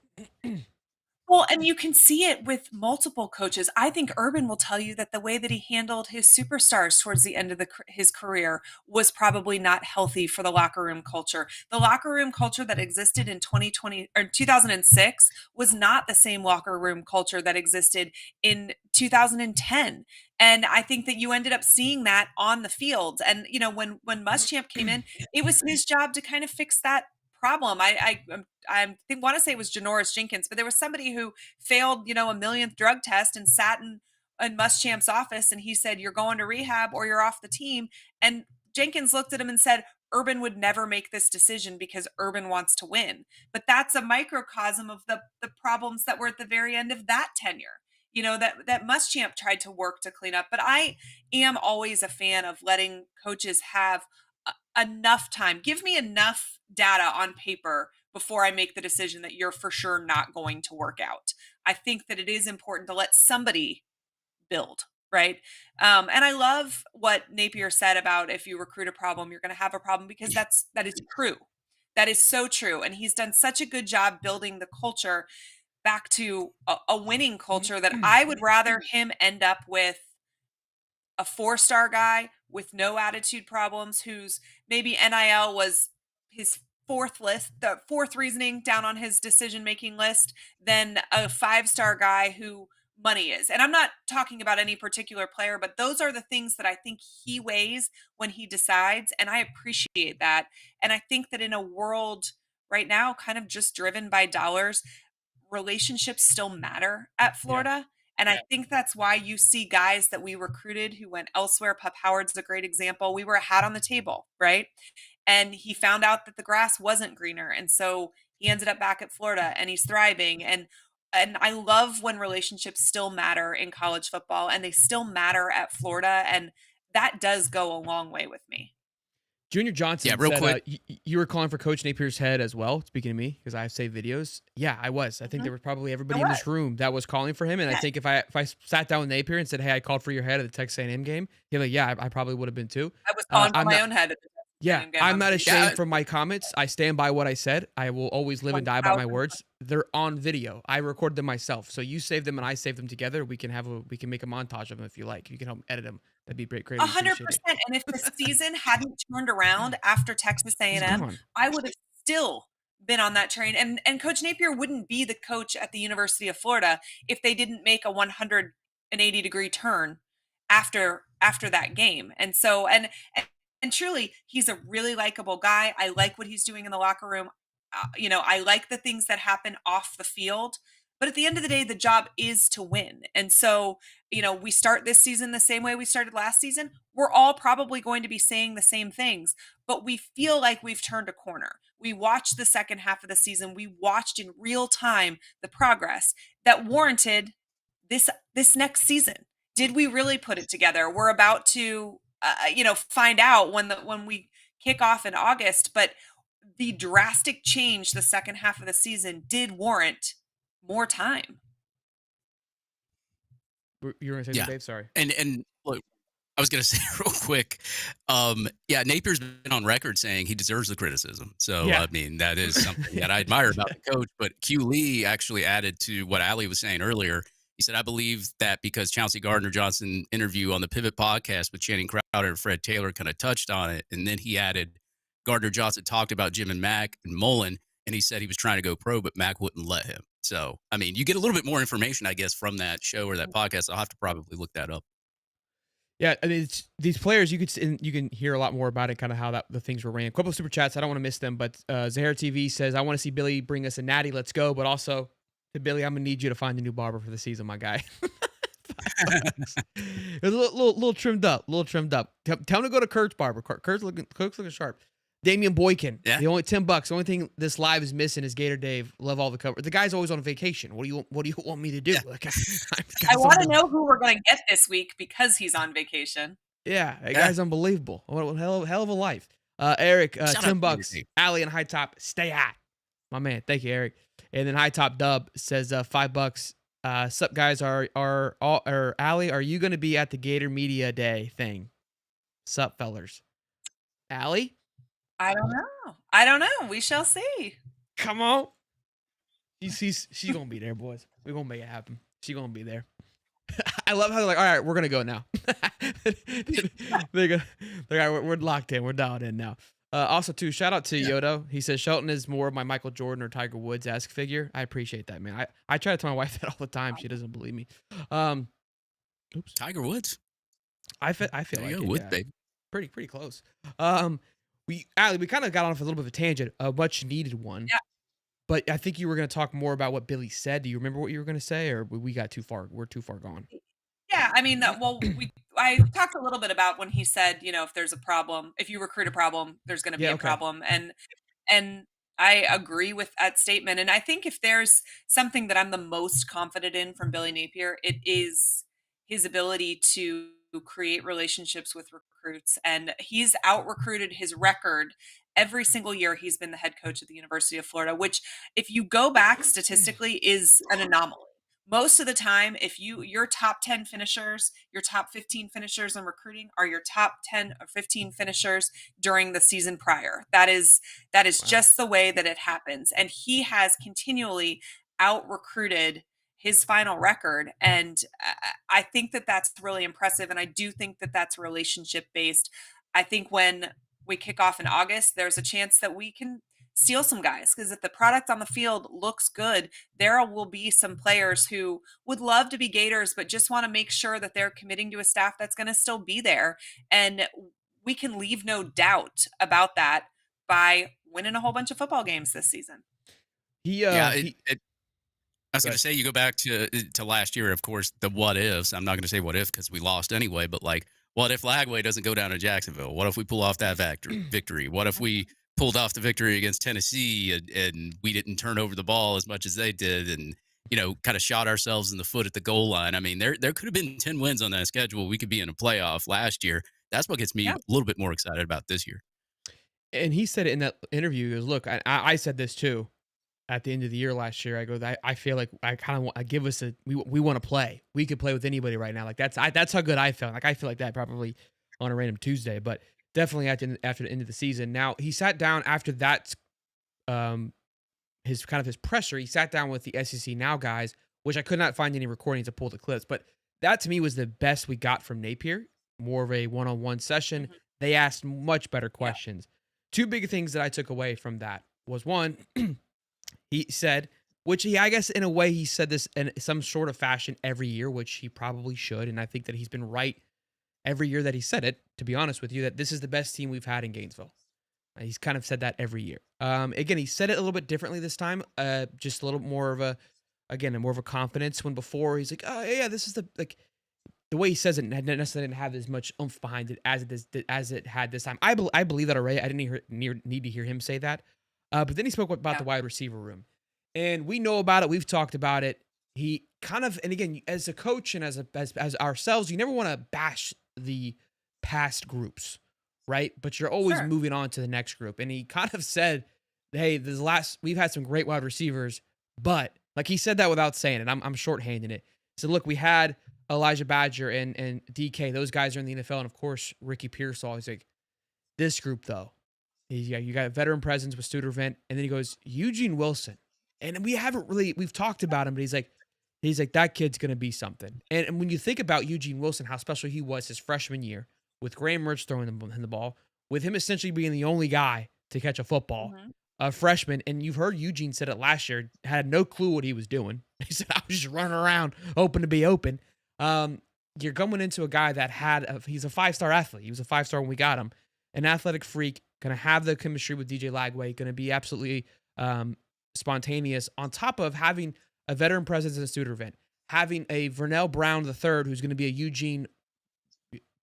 Well, and you can see it with multiple coaches. I think Urban will tell you that the way that he handled his superstars towards the end of his career was probably not healthy for the locker room culture. The locker room culture that existed in 2020 or 2006 was not the same locker room culture that existed in 2010. And I think that you ended up seeing that on the field. And when Muschamp came in, it was his job to kind of fix that problem. I think want to say it was Janoris Jenkins, but there was somebody who failed, a millionth drug test and sat in Muschamp's office and he said, "You're going to rehab or you're off the team." And Jenkins looked at him and said, "Urban would never make this decision because Urban wants to win." But that's a microcosm of the problems that were at the very end of that tenure. That Muschamp tried to work to clean up. But I am always a fan of letting coaches have enough time. Give me enough data on paper before I make the decision that you're for sure not going to work out. I think that it is important to let somebody build, right? And I love what Napier said about if you recruit a problem, you're going to have a problem because that is true. That is so true. And he's done such a good job building the culture back to a winning culture that I would rather him end up with a 4-star guy with no attitude problems, whose maybe NIL was his the fourth reasoning down on his decision-making list, than a 5-star guy who money is. And I'm not talking about any particular player, but those are the things that I think he weighs when he decides. And I appreciate that. And I think that in a world right now, kind of just driven by dollars, relationships still matter at Florida. And I think that's why you see guys that we recruited who went elsewhere. Pup Howard's a great example. We were a hat on the table, right? And he found out that the grass wasn't greener. And so he ended up back at Florida and he's thriving. And I love when relationships still matter in college football, and they still matter at Florida. And that does go a long way with me. Junior Johnson real said, quick. You were calling for Coach Napier's head as well, speaking of me, because I have saved videos. Yeah, I was. I think there was probably everybody in this room that was calling for him. And I think if I sat down with Napier and said, hey, I called for your head at the Texas A&M game, he'd be like, yeah, I probably would have been too. I was calling for my own head at the Yeah, game. I'm not ashamed from my comments. I stand by what I said. I will always live and die by my words. They're on video. I recorded them myself. So you save them and I save them together. We can make a montage of them if you like. You can help edit them. That'd be great. 100%. And if the season hadn't turned around after Texas A&M, I would have still been on that train. And Coach Napier wouldn't be the coach at the University of Florida if they didn't make a 180-degree turn after that game. And so, and truly, he's a really likable guy. I like what he's doing in the locker room. I like the things that happen off the field. But at the end of the day, the job is to win. And so, we start this season the same way we started last season. We're all probably going to be saying the same things, but we feel like we've turned a corner. We watched the second half of the season. We watched in real time the progress that warranted this next season. Did we really put it together? We're about to find out when we kick off in August, but the drastic change the second half of the season did warrant more time. You were going to say something, Dave? Sorry. And look, I was going to say real quick. Napier's been on record saying he deserves the criticism. So, I mean, that is something that I admire about the coach. But Q Lee actually added to what Ali was saying earlier. He said, I believe that because Chauncey Gardner-Johnson interview on the Pivot podcast with Channing Crowder and Fred Taylor kind of touched on it. And then he added, Gardner-Johnson talked about Jim and Mac and Mullen, and he said he was trying to go pro, but Mac wouldn't let him. So, I mean, you get a little bit more information, I guess, from that show or that podcast. I'll have to probably look that up. Yeah, I mean, these players, you can hear a lot more about it, kind of how the things were ran. A couple of super chats, I don't want to miss them, but Zahara TV says, I want to see Billy bring us a natty, let's go, but also, to Billy, I'm going to need you to find a new barber for the season, my guy. It was a little trimmed up, Tell him to go to Kurt's barber. Kurt's looking sharp. Damian Boykin, the only $10. The only thing this live is missing is Gator Dave. Love all the cover. The guy's always on vacation. What do you want me to do? Like, I want to know who we're going to get this week because he's on vacation. Yeah, that guy's unbelievable. What a hell of a life. Eric, $10. Allie and High Top, stay hot. My man, thank you, Eric. And then High Top Dub says $5. Sup guys, are Allie, are you going to be at the Gator Media Day thing? Sup fellers. Allie? I don't know. We shall see. Come on. She's going to be there, boys. We're going to make it happen. She's going to be there. I love how they're like, all right, we're going to go now. We're locked in. We're dialed in now. Also, too, shout out to Yodo. He says Shelton is more of my Michael Jordan or Tiger Woods-esque figure. I appreciate that, man. I try to tell my wife that all the time. She doesn't believe me. Oops. Tiger Woods? I feel like it, Woods, baby. Pretty close. We kind of got off a little bit of a tangent, a much needed one. Yeah. But I think you were going to talk more about what Billy said. Do you remember what you were going to say, or we got too far? We're too far gone. Yeah, I mean, I talked a little bit about when he said, if there's a problem, if you recruit a problem, there's going to be a problem, and I agree with that statement. And I think if there's something that I'm the most confident in from Billy Napier, it is his ability to create relationships with recruits. And he's out-recruited his record every single year he's been the head coach at the University of Florida, which, if you go back statistically, is an anomaly. Most of the time, if your top 10 finishers, your top 15 finishers in recruiting are your top 10 or 15 finishers during the season prior. That is just the way that it happens. And he has continually out-recruited his final record. And I think that that's really impressive. And I do think that that's relationship based. I think when we kick off in August, there's a chance that we can steal some guys, because if the product on the field looks good, there will be some players who would love to be Gators, but just want to make sure that they're committing to a staff that's going to still be there. And we can leave no doubt about that by winning a whole bunch of football games this season. I was going to say, you go back to last year, of course, the what ifs. I'm not going to say what if because we lost anyway, but like, what if Lagway doesn't go down to Jacksonville? What if we pull off that victory? What if we pulled off the victory against Tennessee and we didn't turn over the ball as much as they did and, kind of shot ourselves in the foot at the goal line? I mean, there could have been 10 wins on that schedule. We could be in a playoff last year. That's what gets me a little bit more excited about this year. And he said it in that interview. He goes, look, I said this too at the end of the year last year. I go, I feel like I kind of want to give us we want to play. We could play with anybody right now. Like that's how good I felt. Like I feel like that probably on a random Tuesday, but definitely after the end of the season. Now he sat down after that, his presser. He sat down with the SEC Now guys, which I could not find any recordings to pull the clips, but that to me was the best we got from Napier. More of a one-on-one session. Mm-hmm. They asked much better questions. Two big things that I took away from that was one. He said, which I guess in a way he said this in some sort of fashion every year, which he probably should. And I think that he's been right every year that he said it, to be honest with you, that this is the best team we've had in Gainesville. He's kind of said that every year. Again, he said it a little bit differently this time, just a little more of a confidence, when before he's like, oh yeah, this is the way he says it necessarily didn't have as much oomph behind it as it had this time. I believe that already. I didn't need to hear him say that. But then he spoke about the wide receiver room. And we know about it. We've talked about it. He kind of, and again, as a coach and as ourselves, you never want to bash the past groups, right? But you're always moving on to the next group. And he kind of said, hey, we've had some great wide receivers, but like he said that without saying it. I'm shorthanding it. He said, look, we had Elijah Badger and DK. Those guys are in the NFL. And of course, Ricky Pearsall. He's like, this group though. You got a veteran presence with Studervent, and then he goes, Eugene Wilson. And we've talked about him, but he's like, that kid's going to be something. And when you think about Eugene Wilson, how special he was his freshman year, with Graham Mertz throwing him the ball, with him essentially being the only guy to catch a football, a freshman. And you've heard Eugene said it last year, had no clue what he was doing. He said, I was just running around, hoping to be open. You're coming into a guy that he's a 5-star athlete. He was a 5-star when we got him. An athletic freak, going to have the chemistry with DJ Lagway, going to be absolutely spontaneous, on top of having a veteran presence in a Studervent, having a Vernell Brown III, who's going to be a Eugene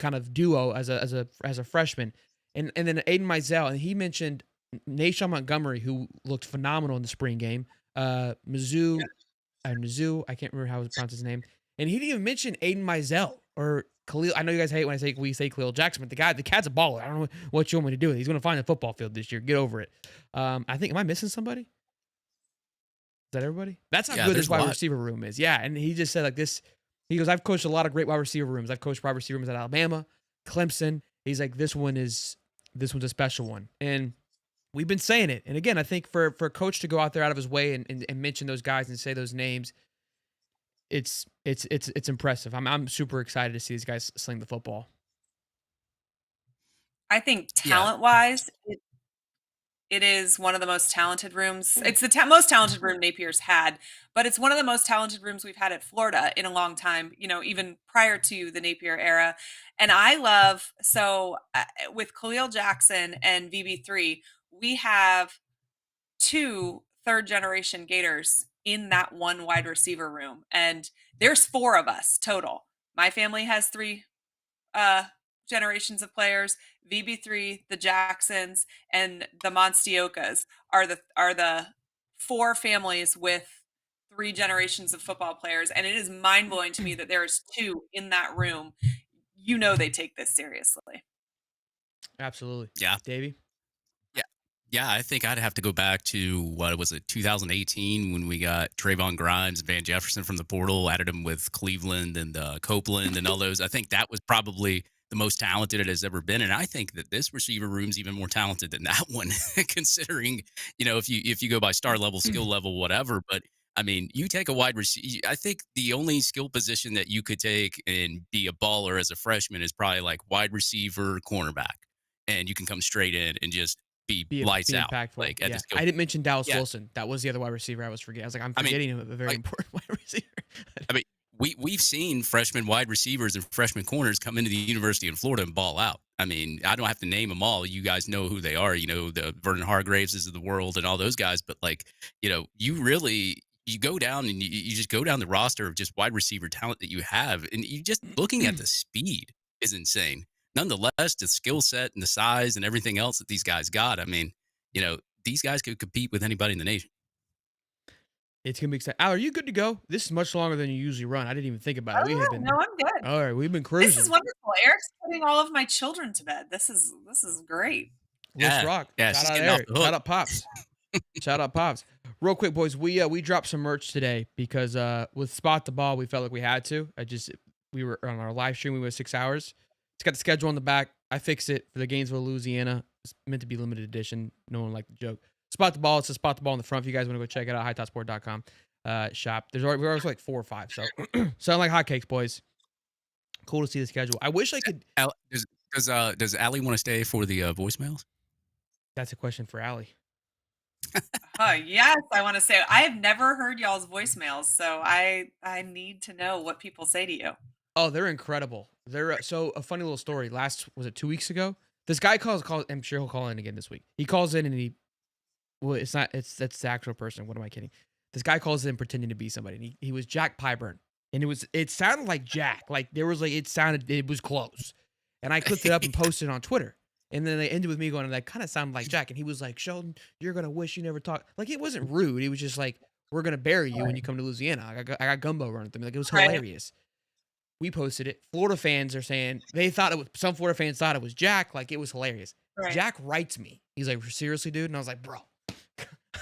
kind of duo as a freshman, and then Aiden Mizell. And he mentioned Nashawn Montgomery, who looked phenomenal in the spring game. Mizzou, I can't remember how to pronounce his name. And he didn't even mention Aiden Mizell or Khalil. I know you guys hate when we say Khalil Jackson, but the cat's a baller. I don't know what you want me to do. He's going to find the football field this year. Get over it. Am I missing somebody? Is that everybody? That's how good this wide receiver room is. Yeah, and he just said like this. He goes, I've coached a lot of great wide receiver rooms. I've coached wide receiver rooms at Alabama, Clemson. He's like, this one's a special one. And we've been saying it. And again, I think for a coach to go out there out of his way and mention those guys and say those names, it's impressive. I'm super excited to see these guys sling the football. I think talent-wise, it is one of the most talented rooms. It's the most talented room Napier's had, but it's one of the most talented rooms we've had at Florida in a long time, even prior to the Napier era. And I love, with Khalil Jackson and VB3, we have 2 third-generation Gators in that one wide receiver room. And there's 4 of us total. My family has 3 generations of players. VB3, the Jacksons, and the Monstiokas are the 4 families with 3 generations of football players. And it is mind-blowing to me that there's 2 in that room. They take this seriously. Absolutely. Yeah. Davey? Yeah, I think I'd have to go back to, 2018 when we got Trayvon Grimes and Van Jefferson from the portal, added him with Cleveland and Copeland and all those. I think that was probably the most talented it has ever been. And I think that this receiver room's even more talented than that one, considering, if you go by star level, skill level, whatever. But I mean, you take a wide receiver. I think the only skill position that you could take and be a baller as a freshman is probably like wide receiver, cornerback, and you can come straight in and just be Be lights out. impactful. Like at Yeah. the skill. I didn't mention Dallas Yeah. Wilson. That was the other wide receiver I was forgetting. I was like, I'm I mean, forgetting him, a very like, important wide receiver. I mean, we've seen freshman wide receivers and freshman corners come into the University of Florida and ball out. I mean, I don't have to name them all. You guys know who they are. You know, the Vernon Hargraveses of the world and all those guys. But like, you know, you go down and you just go down the roster of just wide receiver talent that you have, and you just looking at the speed is insane. Nonetheless, the skill set and the size and everything else that these guys got. I mean, you know, these guys could compete with anybody in the nation. It's gonna be exciting. Al, are you good to go? This is much longer than you usually run. I didn't even think about it. We have been. No, I'm good. All right, we've been cruising. This is wonderful. Eric's putting all of my children to bed. This is great. Let's rock. Yeah, Shout she's out getting off Eric. the hook. Shout out Pops. Shout out Pops. Real quick, boys. We dropped some merch today because with Spot the Ball, we felt like we had to. We were on our live stream. We went 6 hours. It's got the schedule on the back. I fixed it for the Gainesville, Louisiana. It's meant to be limited edition. No one liked the joke. Spot the Ball. It's a Spot the Ball in the front. If you guys want to go check it out, hightopsport.com. Shop. We're always like 4 or 5. So sound like hotcakes, boys. Cool to see the schedule. I wish I could. Does Allie want to stay for the voicemails? That's a question for Allie. Yes, I want to say I have never heard y'all's voicemails, so I need to know what people say to you. Oh, they're incredible. They're so a funny little story. Was it 2 weeks ago? This guy calls. I'm sure he'll call in again this week. He calls in and that's the actual person. What am I kidding? This guy calls in pretending to be somebody. And he was Jack Pyburn, and it sounded like Jack. Like it was close. And I clipped it up and posted it on Twitter. And then they ended with me going, that kind of sounded like Jack. And he was like, Sheldon, you're gonna wish you never talked. Like it wasn't rude. It was just like, we're gonna bury you when you come to Louisiana. I got gumbo running through me. Like it was hilarious. We posted it. Florida fans are saying some Florida fans thought it was Jack. Like it was hilarious. Right. Jack writes me. He's like, seriously, dude? And I was like, bro.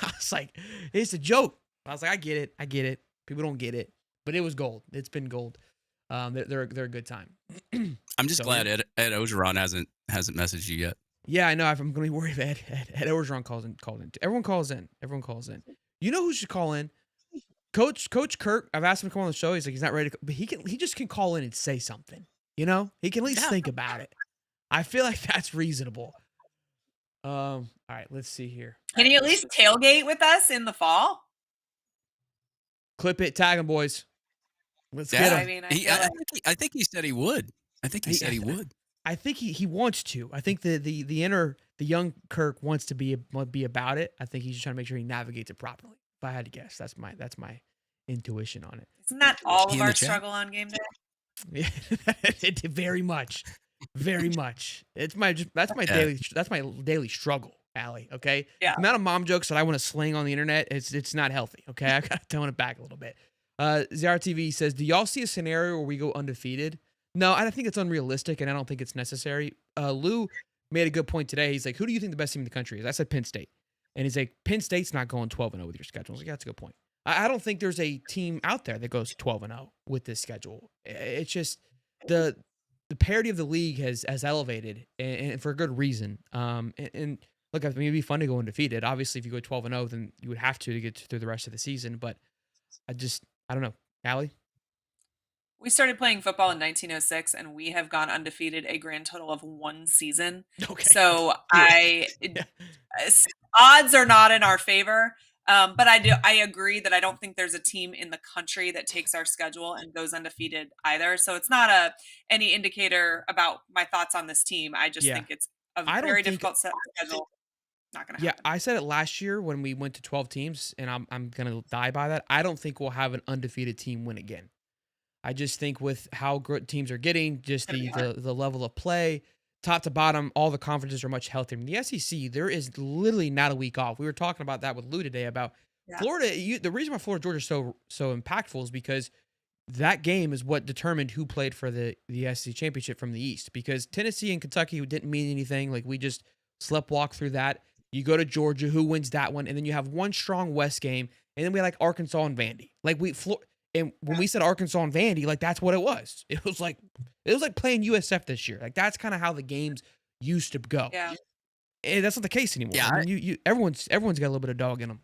I was like, it's a joke. I was like, I get it. People don't get it, but it was gold. It's been gold. They're a good time. I'm just glad Ed Ogeron hasn't messaged you yet. Yeah, I know. I'm going to be worried if Ed Ogeron called in. Everyone calls in. You know who should call in? Coach Kirk. I've asked him to come on the show. He's like, he's not ready to, but he just can call in and say something. You know, he can at least think about it. I feel like that's reasonable. All right, let's see here. Can you at least tailgate with us in the fall? Clip it, tag him, boys. Let's get him. I mean, I think he said he would. I think he said he would. I think he wants to. I think the young Kirk wants to be about it. I think he's just trying to make sure he navigates it properly. If I had to guess, that's my intuition on it. Isn't that all of our struggle on game day? Yeah, very much. That's my daily struggle, Allie. Okay. Yeah. The amount of mom jokes that I want to sling on the internet, it's not healthy. Okay. I gotta tone it back a little bit. ZRTV says, do y'all see a scenario where we go undefeated? No, I think it's unrealistic, and I don't think it's necessary. Lou made a good point today. He's like, who do you think the best team in the country is? I said Penn State. And he's like, Penn State's not going 12-0 with your schedule. I was like, yeah, that's a good point. I don't think there's a team out there that goes 12-0 with this schedule. It's just the parity of the league has elevated, and for a good reason. And look, I mean, it'd be fun to go undefeated. Obviously, if you go 12-0, then you would have to get through the rest of the season. But I don't know. Allie? We started playing football in 1906, and we have gone undefeated a grand total of 1 season. Okay. So odds are not in our favor. But I agree that I don't think there's a team in the country that takes our schedule and goes undefeated either. So it's not any indicator about my thoughts on this team. I just think it's a very difficult schedule. Not gonna happen. Yeah, I said it last year when we went to 12 teams, and I'm gonna die by that. I don't think we'll have an undefeated team win again. I just think with how good teams are getting, just the level of play, top to bottom, all the conferences are much healthier. In the SEC, there is literally not a week off. We were talking about that with Lou today about Florida. The reason why Florida Georgia is so impactful is because that game is what determined who played for the SEC championship from the East. Because Tennessee and Kentucky didn't mean anything. Like we just sleptwalk through that. You go to Georgia, who wins that one, and then you have one strong West game, and then we had like Arkansas and Vandy. And when we said Arkansas and Vandy, like that's what it was. It was like playing USF this year. Like that's kind of how the games used to go. Yeah. And that's not the case anymore. Yeah, I mean, everyone's got a little bit of dog in them.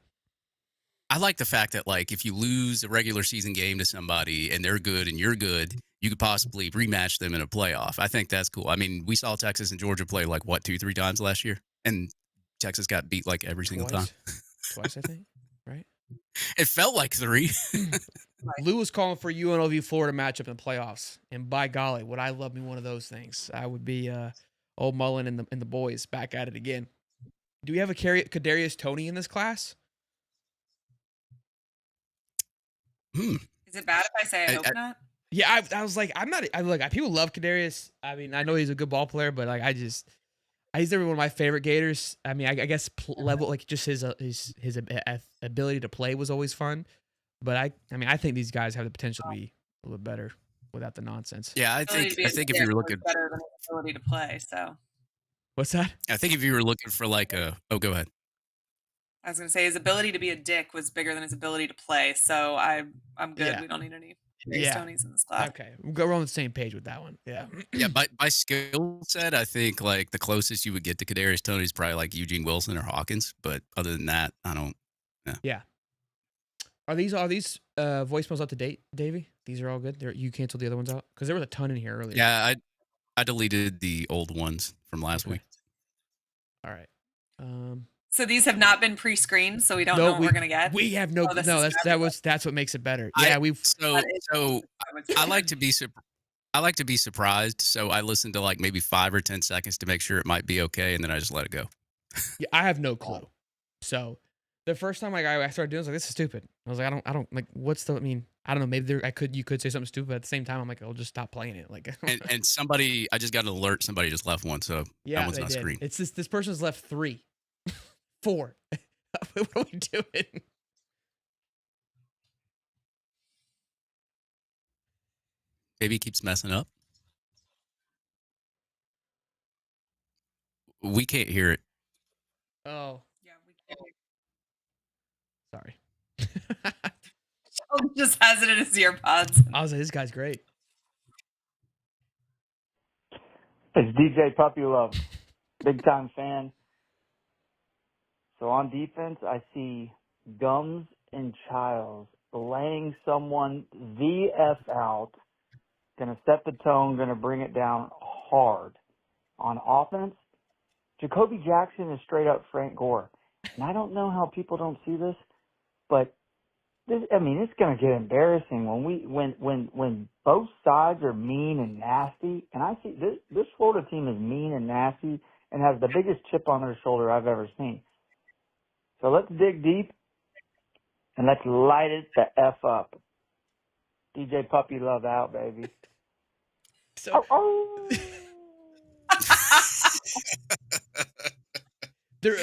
I like the fact that, like, if you lose a regular season game to somebody and they're good and you're good, you could possibly rematch them in a playoff. I think that's cool. I mean, we saw Texas and Georgia play like what 2-3 times last year, and Texas got beat like every single time. Twice, I think. Right? It felt like 3. Lou was calling for UNLV Florida matchup in the playoffs, and by golly, would I love me one of those things? I would be old Mullen and the boys back at it again. Do we have a Kadarius Toney in this class? Is it bad if I say I hope not? Yeah, I was like, I'm not. I look. People love Kadarius. I mean, I know he's a good ball player, but like, he's never one of my favorite Gators. I mean, I guess level, like, just his ability to play was always fun. But I think these guys have the potential to be a little bit better without the nonsense. Yeah, I think if you were looking better than his ability to play. So what's that? I think if you were looking for like go ahead. I was going to say his ability to be a dick was bigger than his ability to play. So I'm good. Yeah. We don't need any Tonys in this class. Okay, we're on the same page with that one. Yeah. Yeah, by skill set, I think like the closest you would get to Kadarius Toney is probably like Eugene Wilson or Hawkins. But other than that, I don't. Yeah. Are these voicemails up to date, Davey? These are all good. You canceled the other ones out because there was a ton in here earlier. Yeah, I deleted the old ones from last week. All right. So these have not been pre-screened, so we don't know what we're gonna get. We have no. That's what makes it better. Yeah, I like to be surprised. So I listen to like maybe 5 or 10 seconds to make sure it might be okay, and then I just let it go. Yeah, I have no clue. So the first time I started doing, I was like, this is stupid. I was like, I don't like. What's the? I mean, I don't know. Maybe you could say something stupid. But at the same time, I'm like, I'll just stop playing it. Like, and somebody, I just got an alert. Somebody just left one, so that one's not screened. It's this person's left 3. 4. What are we doing? Maybe he keeps messing up. We can't hear it. Oh. Yeah, we can't. Sorry. Just has it in his earpods. I was like, this guy's great. It's DJ Puppy Love, big time fan. So on defense, I see Gums and Childs laying someone the F out, going to set the tone, going to bring it down hard. On offense, Jacoby Jackson is straight up Frank Gore. And I don't know how people don't see this, but this, I mean, it's going to get embarrassing when both sides are mean and nasty. And I see this Florida team is mean and nasty and has the biggest chip on their shoulder I've ever seen. So let's dig deep and let's light it the F up. DJ Puppy Love out, baby. So,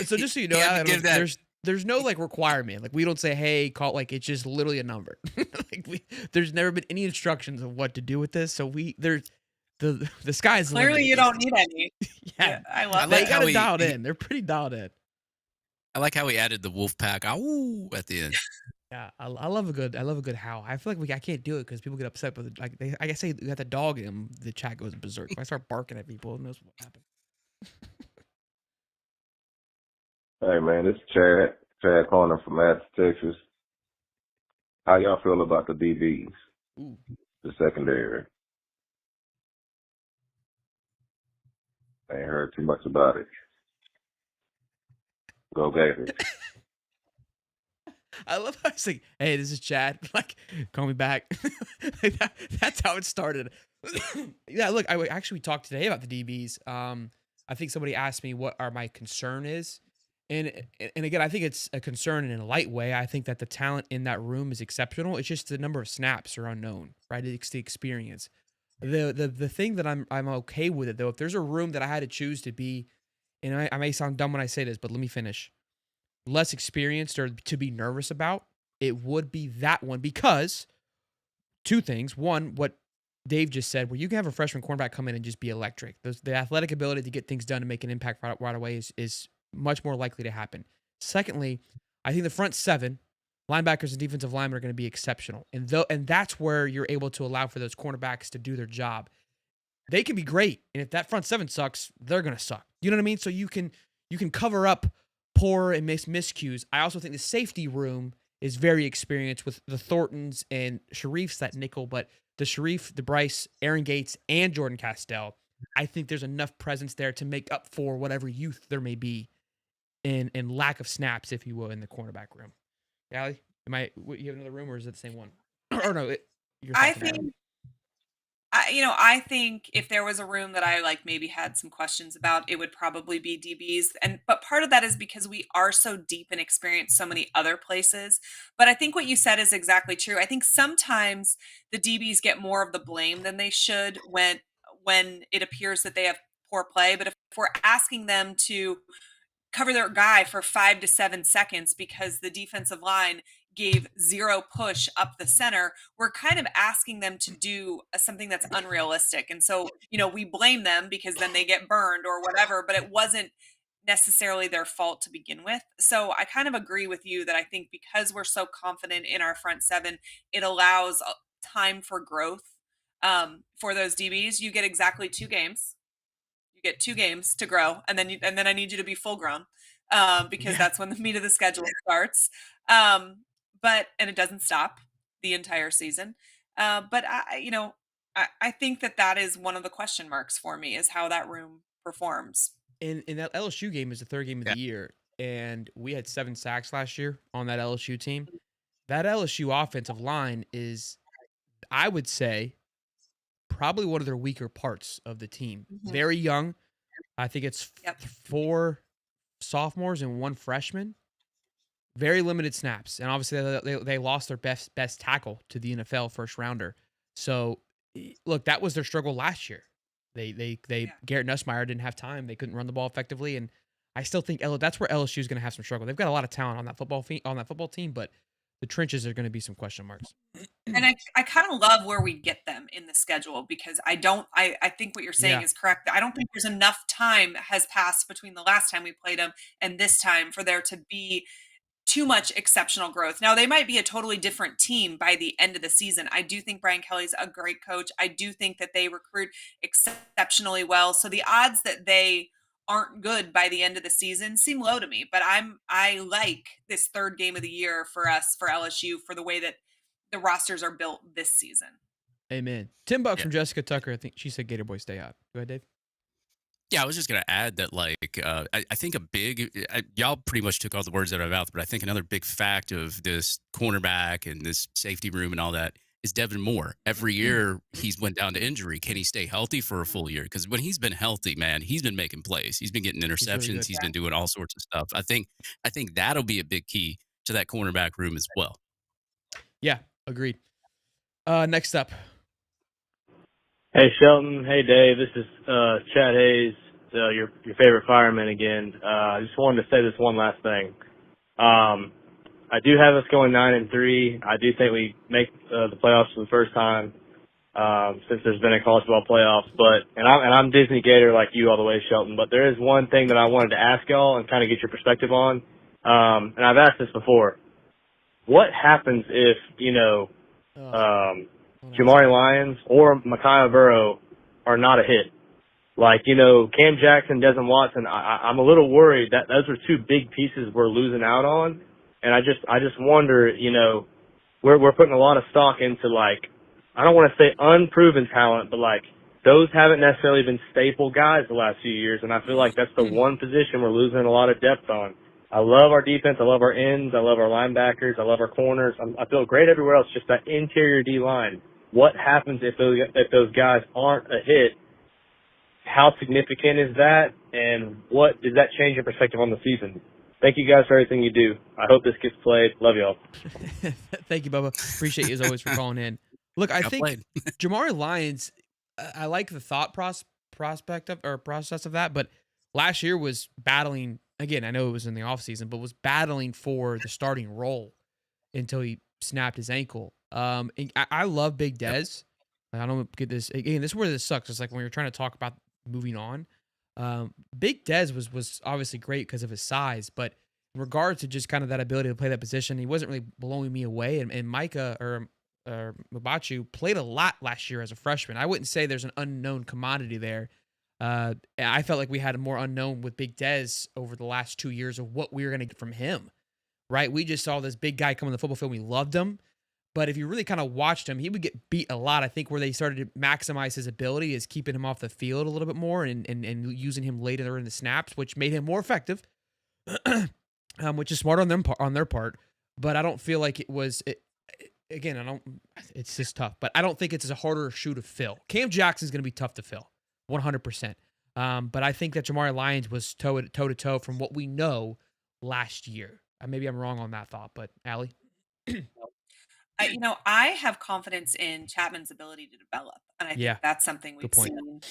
so just so you know, Adam, there's no like requirement. Like we don't say, hey, call, like it's just literally a number. Like there's never been any instructions of what to do with this. So the sky's the limit. Clearly you don't need any. Yeah. I love They that. got it dialed in. They're pretty dialed in. I like how he added the wolf pack at the end. Yeah, I love a good howl. I feel like I can't do it because people get upset with it. Like I say, you got the dog in them, the chat goes berserk. If I start barking at people, who knows what happened. Hey man, this is Chad Corner from Athens, Texas. How y'all feel about the DBs? The secondary. I ain't heard too much about it. Go Gators. I love how it's like, hey, this is Chad. Like, call me back. That's how it started. Yeah, look, we talked today about the DBs. I think somebody asked me what my concern is. And again, I think it's a concern in a light way. I think that the talent in that room is exceptional. It's just the number of snaps are unknown, right? It's the experience. The thing that I'm okay with it though. If there's a room that I had to choose to be, and I may sound dumb when I say this, but let me finish. Less experienced or to be nervous about, it would be that one because 2 things. One, what Dave just said, where you can have a freshman cornerback come in and just be electric. The athletic ability to get things done and make an impact right away is much more likely to happen. Secondly, I think the front 7, linebackers and defensive linemen are going to be exceptional. And that's where you're able to allow for those cornerbacks to do their job. They can be great. And if that front 7 sucks, they're going to suck. You know what I mean? So you can cover up poor and miscues. I also think the safety room is very experienced with the Thorntons and Sharif's that nickel, but the Sharif, the Bryce, Aaron Gates, and Jordan Castell, I think there's enough presence there to make up for whatever youth there may be in lack of snaps, if you will, in the cornerback room. Allie, you have another room, or is it the same one? Or no, your I thoughts on that? think I think if there was a room that I like maybe had some questions about, it would probably be DBs. But part of that is because we are so deep and experienced so many other places. But I think what you said is exactly true. I think sometimes the DBs get more of the blame than they should when it appears that they have poor play. But if we're asking them to cover their guy for 5 to 7 seconds because the defensive line gave zero push up the center, we're kind of asking them to do something that's unrealistic. And so, we blame them because then they get burned or whatever, but it wasn't necessarily their fault to begin with. So I kind of agree with you that I think because we're so confident in our front seven, it allows time for growth for those DBs. You get exactly 2 games. You get 2 games to grow, and then I need you to be full grown because that's when the meat of the schedule starts. And it doesn't stop the entire season. But I think that is one of the question marks for me is how that room performs. In that LSU game is the 3rd game of the year, and we had 7 sacks last year on that LSU team. That LSU offensive line is, I would say, probably one of their weaker parts of the team. Mm-hmm. Very young. I think it's 4 sophomores and 1 freshman. Very limited snaps. And obviously they lost their best tackle to the NFL first rounder. So, look, that was their struggle last year. Garrett Nussmeier didn't have time. They couldn't run the ball effectively. And I still think that's where LSU is going to have some struggle. They've got a lot of talent on that football team, but the trenches are going to be some question marks. And I kind of love where we get them in the schedule because I think what you're saying is correct. I don't think there's enough time has passed between the last time we played them and this time for there to be too much exceptional growth. Now, they might be a totally different team by the end of the season. I do think Brian Kelly's a great coach. I do think that they recruit exceptionally well. So the odds that they aren't good by the end of the season seem low to me, but I like this 3rd game of the year for us, for LSU, for the way that the rosters are built this season. Amen. $10 from Jessica Tucker. I think she said Gator Boys stay out. Go ahead, Dave. Yeah, I was just going to add that, I think y'all pretty much took all the words out of my mouth, but I think another big fact of this cornerback and this safety room and all that is Devin Moore. Every year he's went down to injury. Can he stay healthy for a full year? Because when he's been healthy, man, he's been making plays. He's been getting interceptions. He's been doing all sorts of stuff. I think that'll be a big key to that cornerback room as well. Yeah, agreed. Next up. Hey, Shelton. Hey, Dave. This is Chad Hayes, your favorite fireman again. I just wanted to say this one last thing. I do have us going 9-3. I do think we make the playoffs for the first time since there's been a college football playoffs. And I'm Disney Gator like you all the way, Shelton. But there is one thing that I wanted to ask y'all and kind of get your perspective on. And I've asked this before. What happens if Jamari Lyons or Micaiah Burrow are not a hit? Cam Jackson, Desmond Watson, I'm a little worried that those are 2 big pieces we're losing out on. And I just wonder, we're putting a lot of stock into I don't want to say unproven talent, but those haven't necessarily been staple guys the last few years. And I feel like that's the one position we're losing a lot of depth on. I love our defense. I love our ends. I love our linebackers. I love our corners. I feel great everywhere else. Just that interior D line. What happens if those guys aren't a hit? How significant is that? And what does that change your perspective on the season? Thank you guys for everything you do. I hope this gets played. Love y'all. Thank you, Bubba. Appreciate you as always for calling in. Look, I think Jamari Lyons, I like the thought process of that, but last year was battling. Again, I know it was in the offseason, but was battling for the starting role until he snapped his ankle. And I love Big Dez. I don't get this. Again, this is where this sucks. It's like when you're trying to talk about moving on. Big Dez was obviously great because of his size, but in regards to just kind of that ability to play that position, he wasn't really blowing me away. And Micah or Mabachu played a lot last year as a freshman. I wouldn't say there's an unknown commodity there. I felt like we had a more unknown with Big Dez over the last 2 years of what we were going to get from him. right? We just saw this big guy come on the football field. We loved him. But if you really kind of watched him, he would get beat a lot. I think where they started to maximize his ability is keeping him off the field a little bit more and using him later in the snaps, which made him more effective, which is smart on their part. But I don't feel like it was again, it's just tough. But I don't think it's a harder shoe to fill. Cam Jackson's going to be tough to fill, 100%. But I think that Jamari Lyons was toe to toe from what we know last year. Maybe I'm wrong on that thought, but Allie? I have confidence in Chapman's ability to develop, and I think that's something we've seen.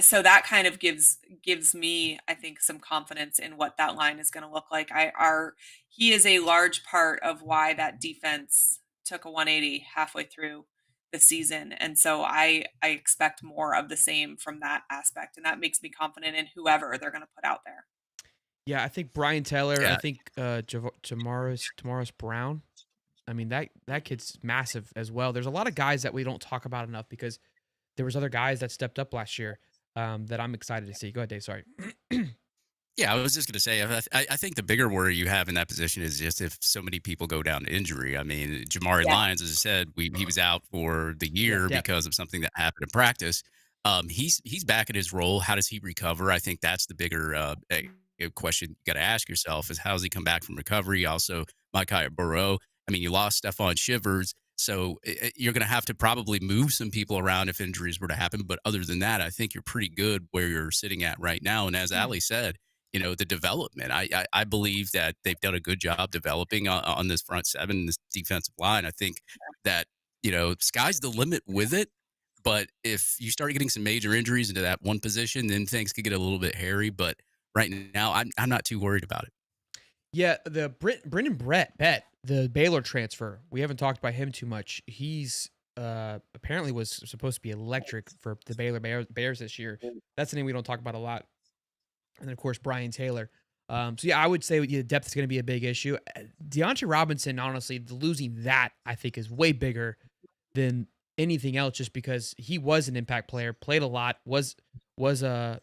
So that kind of gives me, I think, some confidence in what that line is going to look like. He is a large part of why that defense took a 180 halfway through the season, and so I expect more of the same from that aspect, and that makes me confident in whoever they're going to put out there. Yeah, I think Brian Taylor. I think Tamaris Brown. I mean, that kid's massive as well. There's a lot of guys that we don't talk about enough because there was other guys that stepped up last year that I'm excited to see. Go ahead, Dave. Sorry. Yeah, I was just going to say, I think the bigger worry you have in that position is just if so many people go down to injury. I mean, Jamari Lyons, as I said, he was out for the year because of something that happened in practice. He's back in his role. How does he recover? I think that's the bigger question you got to ask yourself is how does he come back from recovery? Also, Micah Burrow. I mean, you lost Stephon Shivers, so you're going to have to probably move some people around if injuries were to happen. But other than that, I think you're pretty good where you're sitting at right now. And as Allie said, the development, I believe that they've done a good job developing on this front seven, this defensive line. I think that, sky's the limit with it. But if you start getting some major injuries into that one position, then things could get a little bit hairy. But right now, I'm not too worried about it. Yeah, the Brendan Bett, the Baylor transfer, we haven't talked about him too much. He's apparently was supposed to be electric for the Baylor Bears this year. That's the name we don't talk about a lot. And then, of course, Brian Taylor. I would say the depth is going to be a big issue. Deontay Robinson, honestly, losing that, I think, is way bigger than anything else just because he was an impact player, played a lot, was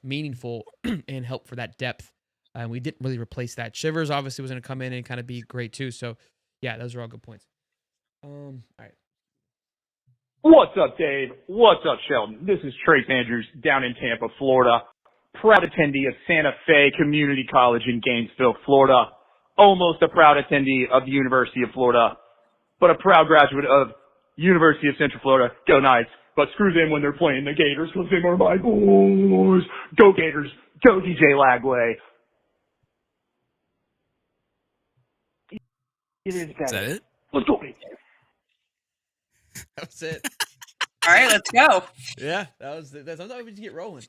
meaningful, and helped for that depth. And we didn't really replace that. Shivers obviously was going to come in and kind of be great too. So, yeah, those are all good points. All right. What's up, Dave? What's up, Sheldon? This is Trace Andrews down in Tampa, Florida. Proud attendee of Santa Fe Community College in Gainesville, Florida. Almost a proud attendee of the University of Florida, but a proud graduate of University of Central Florida. Go Knights. But screw them when they're playing the Gators because they are my boys. Go Gators. Go DJ Lagway. Is that it? Let's go. That was it. All right, let's go. Yeah, sometimes we just get rolling.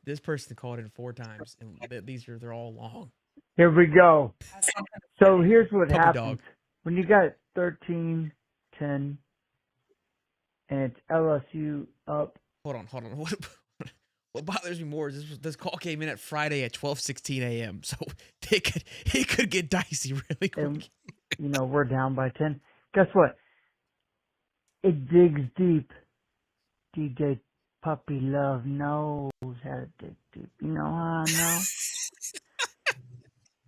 This person called in 4 times, and they're all long. Here we go. So here's what Puppy happens dog. when you got 13-10, and it's LSU up. Hold on. What bothers me more is this call came in at Friday at 12:16 a.m. So it could get dicey really quick. And, we're down by 10. Guess what? It digs deep. DJ Puppy Love knows how to dig deep. You know how I know?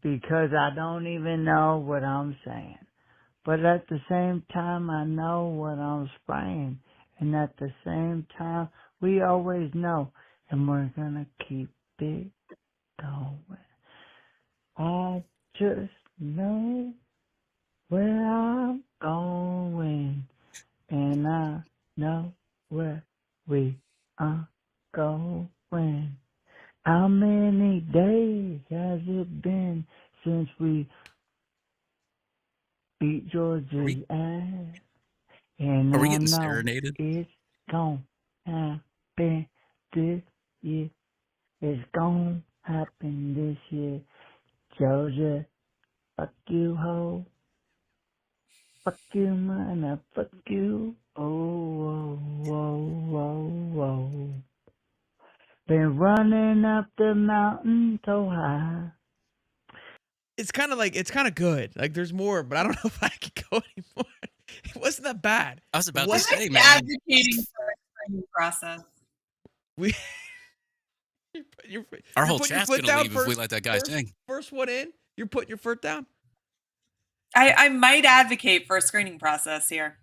Because I don't even know what I'm saying. But at the same time, I know what I'm spraying. And at the same time, we always know. And we're gonna keep it going. I just know where I'm going. And I know where we are going. How many days has it been since we beat Georgia's ass? And Are we I getting know serenaded? it's gonna happen this year. It's gonna happen this year. Georgia, fuck you, ho. Fuck you, man, fuck you. Oh, oh. Been running up the mountain so high. It's kind of good. Like there's more, but I don't know if I can go anymore. It wasn't that bad. I was about to say, man. Advocating for a training process. Our whole chat's going to leave if we let that guy sing. First one in, You're putting your foot down. I might advocate for a screening process here.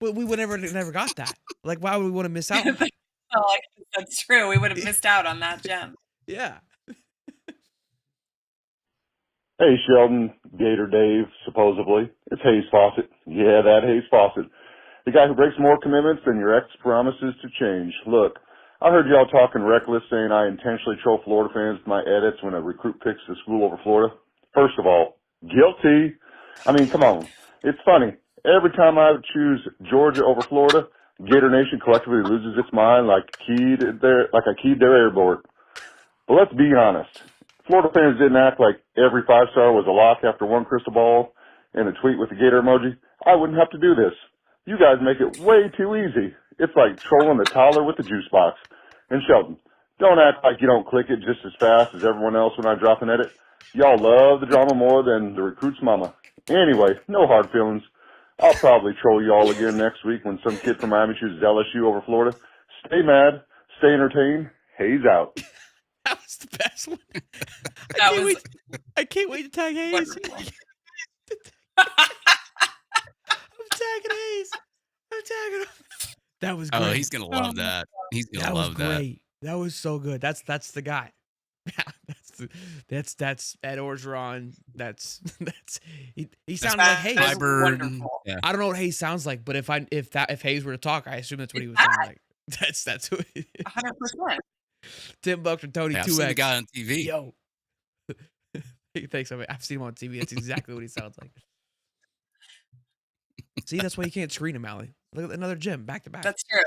But we would never got that. Like, why would we want to miss out? Oh, that's true. We would have missed out on that gem. Yeah. Hey, Sheldon, Gator Dave, supposedly. It's Hayes Fawcett. Yeah, that Hayes Fawcett. The guy who breaks more commitments than your ex promises to change. Look, I heard y'all talking reckless, saying I intentionally troll Florida fans with my edits when a recruit picks the school over Florida. First of all, guilty. I mean, come on. It's funny. Every time I would choose Georgia over Florida, Gator Nation collectively loses its mind like I keyed their airboard. But let's be honest. Florida fans didn't act like every 5-star was a lock after one crystal ball and a tweet with the Gator emoji. I wouldn't have to do this. You guys make it way too easy. It's like trolling the toddler with the juice box. And Sheldon, don't act like you don't click it just as fast as everyone else when I drop an edit. Y'all love the drama more than the recruit's mama. Anyway, no hard feelings. I'll probably troll y'all again next week when some kid from Miami chooses LSU over Florida. Stay mad, stay entertained. Hayes out. That was the best one. I can't wait to tag Hayes. I'm tagging Hayes. I'm tagging him. That was great. Oh, he's gonna love that. He's gonna love that. Great. That was so good. That's the guy. That's Ed Orgeron. He sounded like Hayes. Yeah. I don't know what Hayes sounds like, but if Hayes were to talk, I assume that's what he would sound like. That's who. 100%. Tim Buck or Tony 2X. I've seen the guy on TV. Yo. Thanks. I've seen him on TV. That's exactly what he sounds like. See, that's why you can't screen him, Allie. Look at another gym back to back. That's true.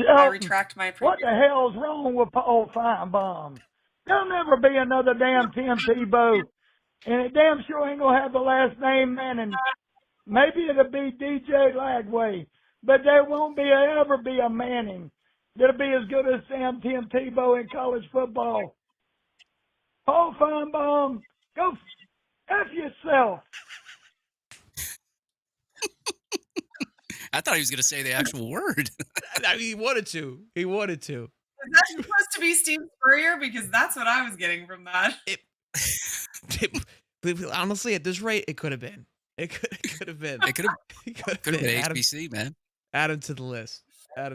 I retract my. What the hell's wrong with Paul Feinbaum? There'll never be another damn Tim Tebow, and it damn sure ain't gonna have the last name Manning. Maybe it'll be DJ Lagway, but there won't ever be a Manning that'll be as good as Tim Tebow in college football. Paul Feinbaum, go F yourself. I thought he was going to say the actual word. I mean, he wanted to. Is that supposed to be Steve Spurrier? Because that's what I was getting from that. Honestly, at this rate, it could have been. It could have been. It could have been HBC, man. Add him to the list. All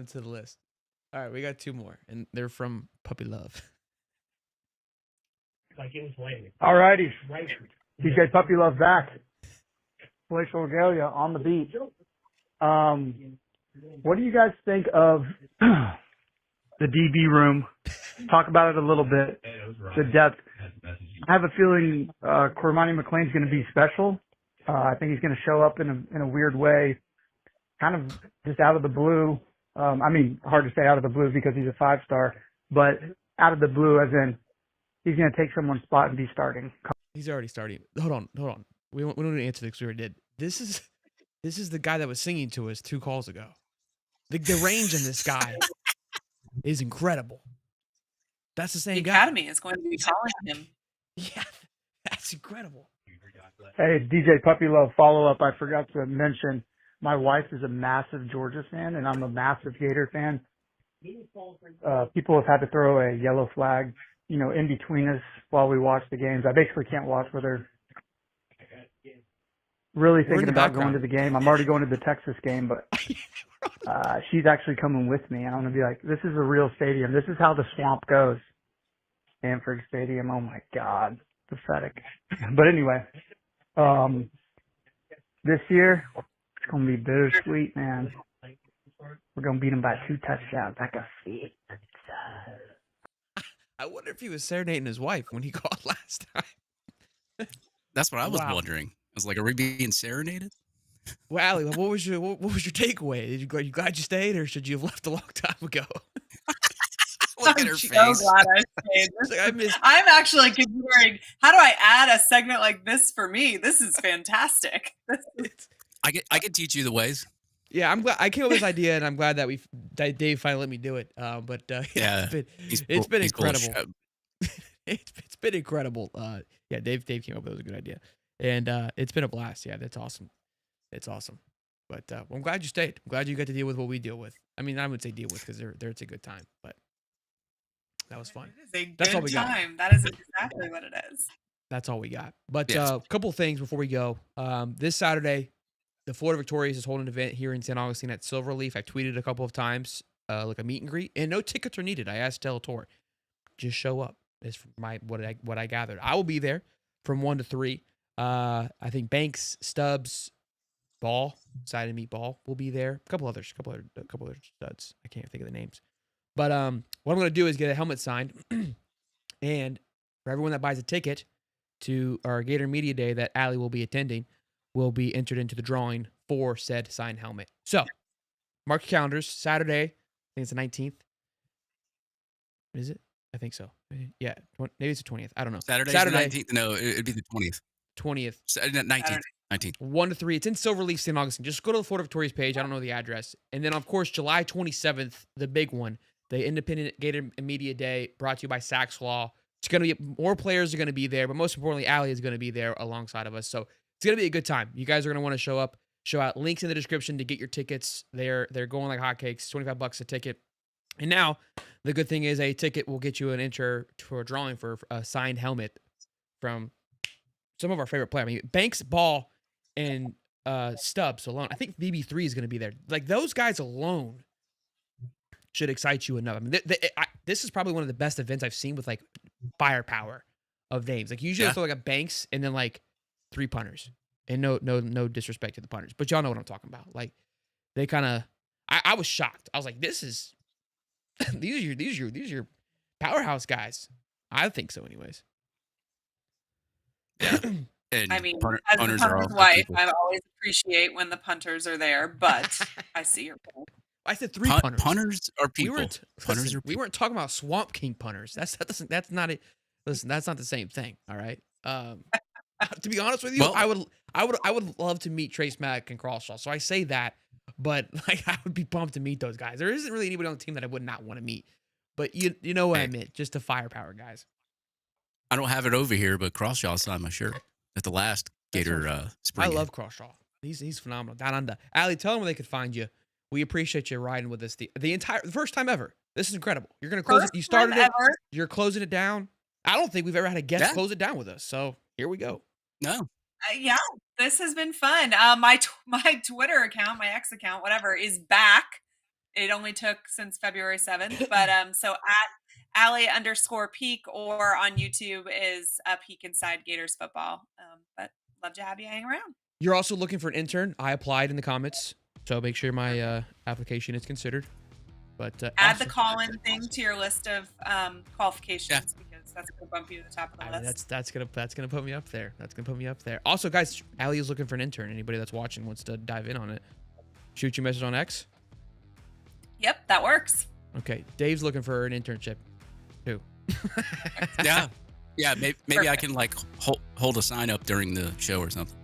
right, we got 2 more, and they're from Puppy Love. Like it was waiting. All righty. DJ Puppy Love back. Glacial Regalia on the beat. What do you guys think of the DB room? Talk about it a little bit. The depth. I have a feeling Cormani McLean's going to be special. I think he's going to show up in a weird way, kind of just out of the blue. I mean, hard to say out of the blue because he's a 5-star, but out of the blue as in he's going to take someone's spot and be starting. He's already starting. Hold on. We don't need to answer this because we already did. This is the guy that was singing to us 2 calls ago. The range in this guy is incredible. That's the same guy. The Academy is going to be calling him. Yeah, that's incredible. Hey, DJ Puppy Love, follow up. I forgot to mention my wife is a massive Georgia fan, and I'm a massive Gator fan. People have had to throw a yellow flag, in between us while we watch the games. I basically can't watch where they're really thinking about going to the game. I'm already going to the Texas game, but she's actually coming with me. I'm going to be like, this is a real stadium. This is how the swamp goes. Stanford Stadium. Oh, my God. Pathetic. But anyway, this year, it's going to be bittersweet, man. We're going to beat them by 2 touchdowns. I can see it. I wonder if he was serenading his wife when he called last time. That's what I was wondering. I was like, are we being serenaded? Well, Allie, what was your takeaway? You glad you stayed, or should you have left a long time ago? Look at her face. I'm so glad I stayed. I'm actually considering, how do I add a segment like this for me? This is fantastic. I can teach you the ways. Yeah, I'm glad I came up with this idea, and I'm glad that Dave finally let me do it. It's been incredible. It's been incredible. Dave came up with a good idea, and it's been a blast. Yeah, that's awesome. It's awesome. But I'm glad you stayed. I'm glad you got to deal with what we deal with. I mean, I would say deal with because it's a good time, but that was fun. It is a That's all good we got. time. That is exactly what it is. That's all we got. But a couple things before we go. This Saturday, the Florida Victorious is holding an event here in St. Augustine at Silverleaf. I tweeted a couple of times, like a meet and greet, and no tickets are needed. I asked Delator, just show up. Is what I gathered. I will be there from 1 to 3. I think Banks, Stubbs, Ball, Side and Meat Ball will be there. A couple other studs. I can't think of the names. But what I'm gonna do is get a helmet signed, and for everyone that buys a ticket to our Gator Media Day that Allie will be attending, will be entered into the drawing for said signed helmet. So, mark your calendars. Saturday, I think it's the 19th. Is it? I think so. Yeah, maybe it's the 20th. I don't know. Saturday. The 19th. No, it'd be the 20th. 20th. 19th. 1 to 3. It's in Silverleaf, St. Augustine. Just go to the Florida Victorious page. I don't know the address. And then, of course, July 27th, the big one, the Independent Gator Media Day, brought to you by Sachs Law. It's going to be more players are going to be there, but most importantly, Allie is going to be there alongside of us. So it's going to be a good time. You guys are going to want to show up, show out. Links in the description to get your tickets. They're going like hotcakes. $25 a ticket. And now, the good thing is a ticket will get you an enter for a drawing for a signed helmet from some of our favorite players. I mean, Banks, Ball, and Stubbs alone. I think BB3 is going to be there. Like, those guys alone should excite you enough. I mean, this is probably one of the best events I've seen with, like, firepower of names. Like, usually I feel like a Banks and then, like, 3 punters. And no disrespect to the punters. But y'all know what I'm talking about. Like, they kind of... I was shocked. I was like, this is... these are your powerhouse guys. I think so, anyways. Yeah. And I mean, as a punter's wife, I always appreciate when the punters are there, but I see your point. I said 3 punters. Punters are people. We weren't talking about Swamp King punters. That's not it. Listen, that's not the same thing. All right. To be honest with you, I would love to meet Trace Mack and Crawshaw. So I say that. But like, I would be pumped to meet those guys. There isn't really anybody on the team that I would not want to meet. But you know what I meant, just the firepower guys. I don't have it over here, but Crawshaw signed my shirt at the last Gator spring. I love Crawshaw. He's phenomenal. Down under. Allie, tell them where they could find you. We appreciate you riding with us the first time ever. This is incredible. You're gonna close it. You started it. You're closing it down. I don't think we've ever had a guest close it down with us. So here we go. No. Yeah, this has been fun. My Twitter account, my X account, whatever, is back. It only took since February 7th, but so at Allie_Peak or on YouTube is Peak Inside Gators Football. But love to have you hang around. You're also looking for an intern. I applied in the comments, so make sure my application is considered. But add the call-in thing to your list of qualifications because that's going to bump you to the top of the list. That's gonna put me up there. That's gonna put me up there. Also, guys, Allie is looking for an intern. Anybody that's watching wants to dive in on it, shoot you a message on X. Yep, that works. Okay, Dave's looking for an internship too. Yeah. Maybe I can like hold a sign up during the show or something.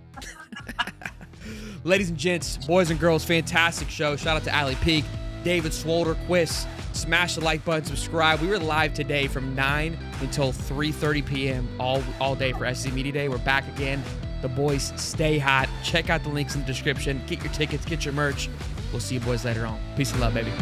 Ladies and gents, boys and girls, fantastic show. Shout out to Allie Peak, David Swolder, Quiz. Smash the like button, subscribe. We were live today from 9 until 3:30 p.m. all day for SEC Media Day. We're back again. The boys stay hot. Check out the links in the description. Get your tickets, get your merch. We'll see you boys later on. Peace and love, baby.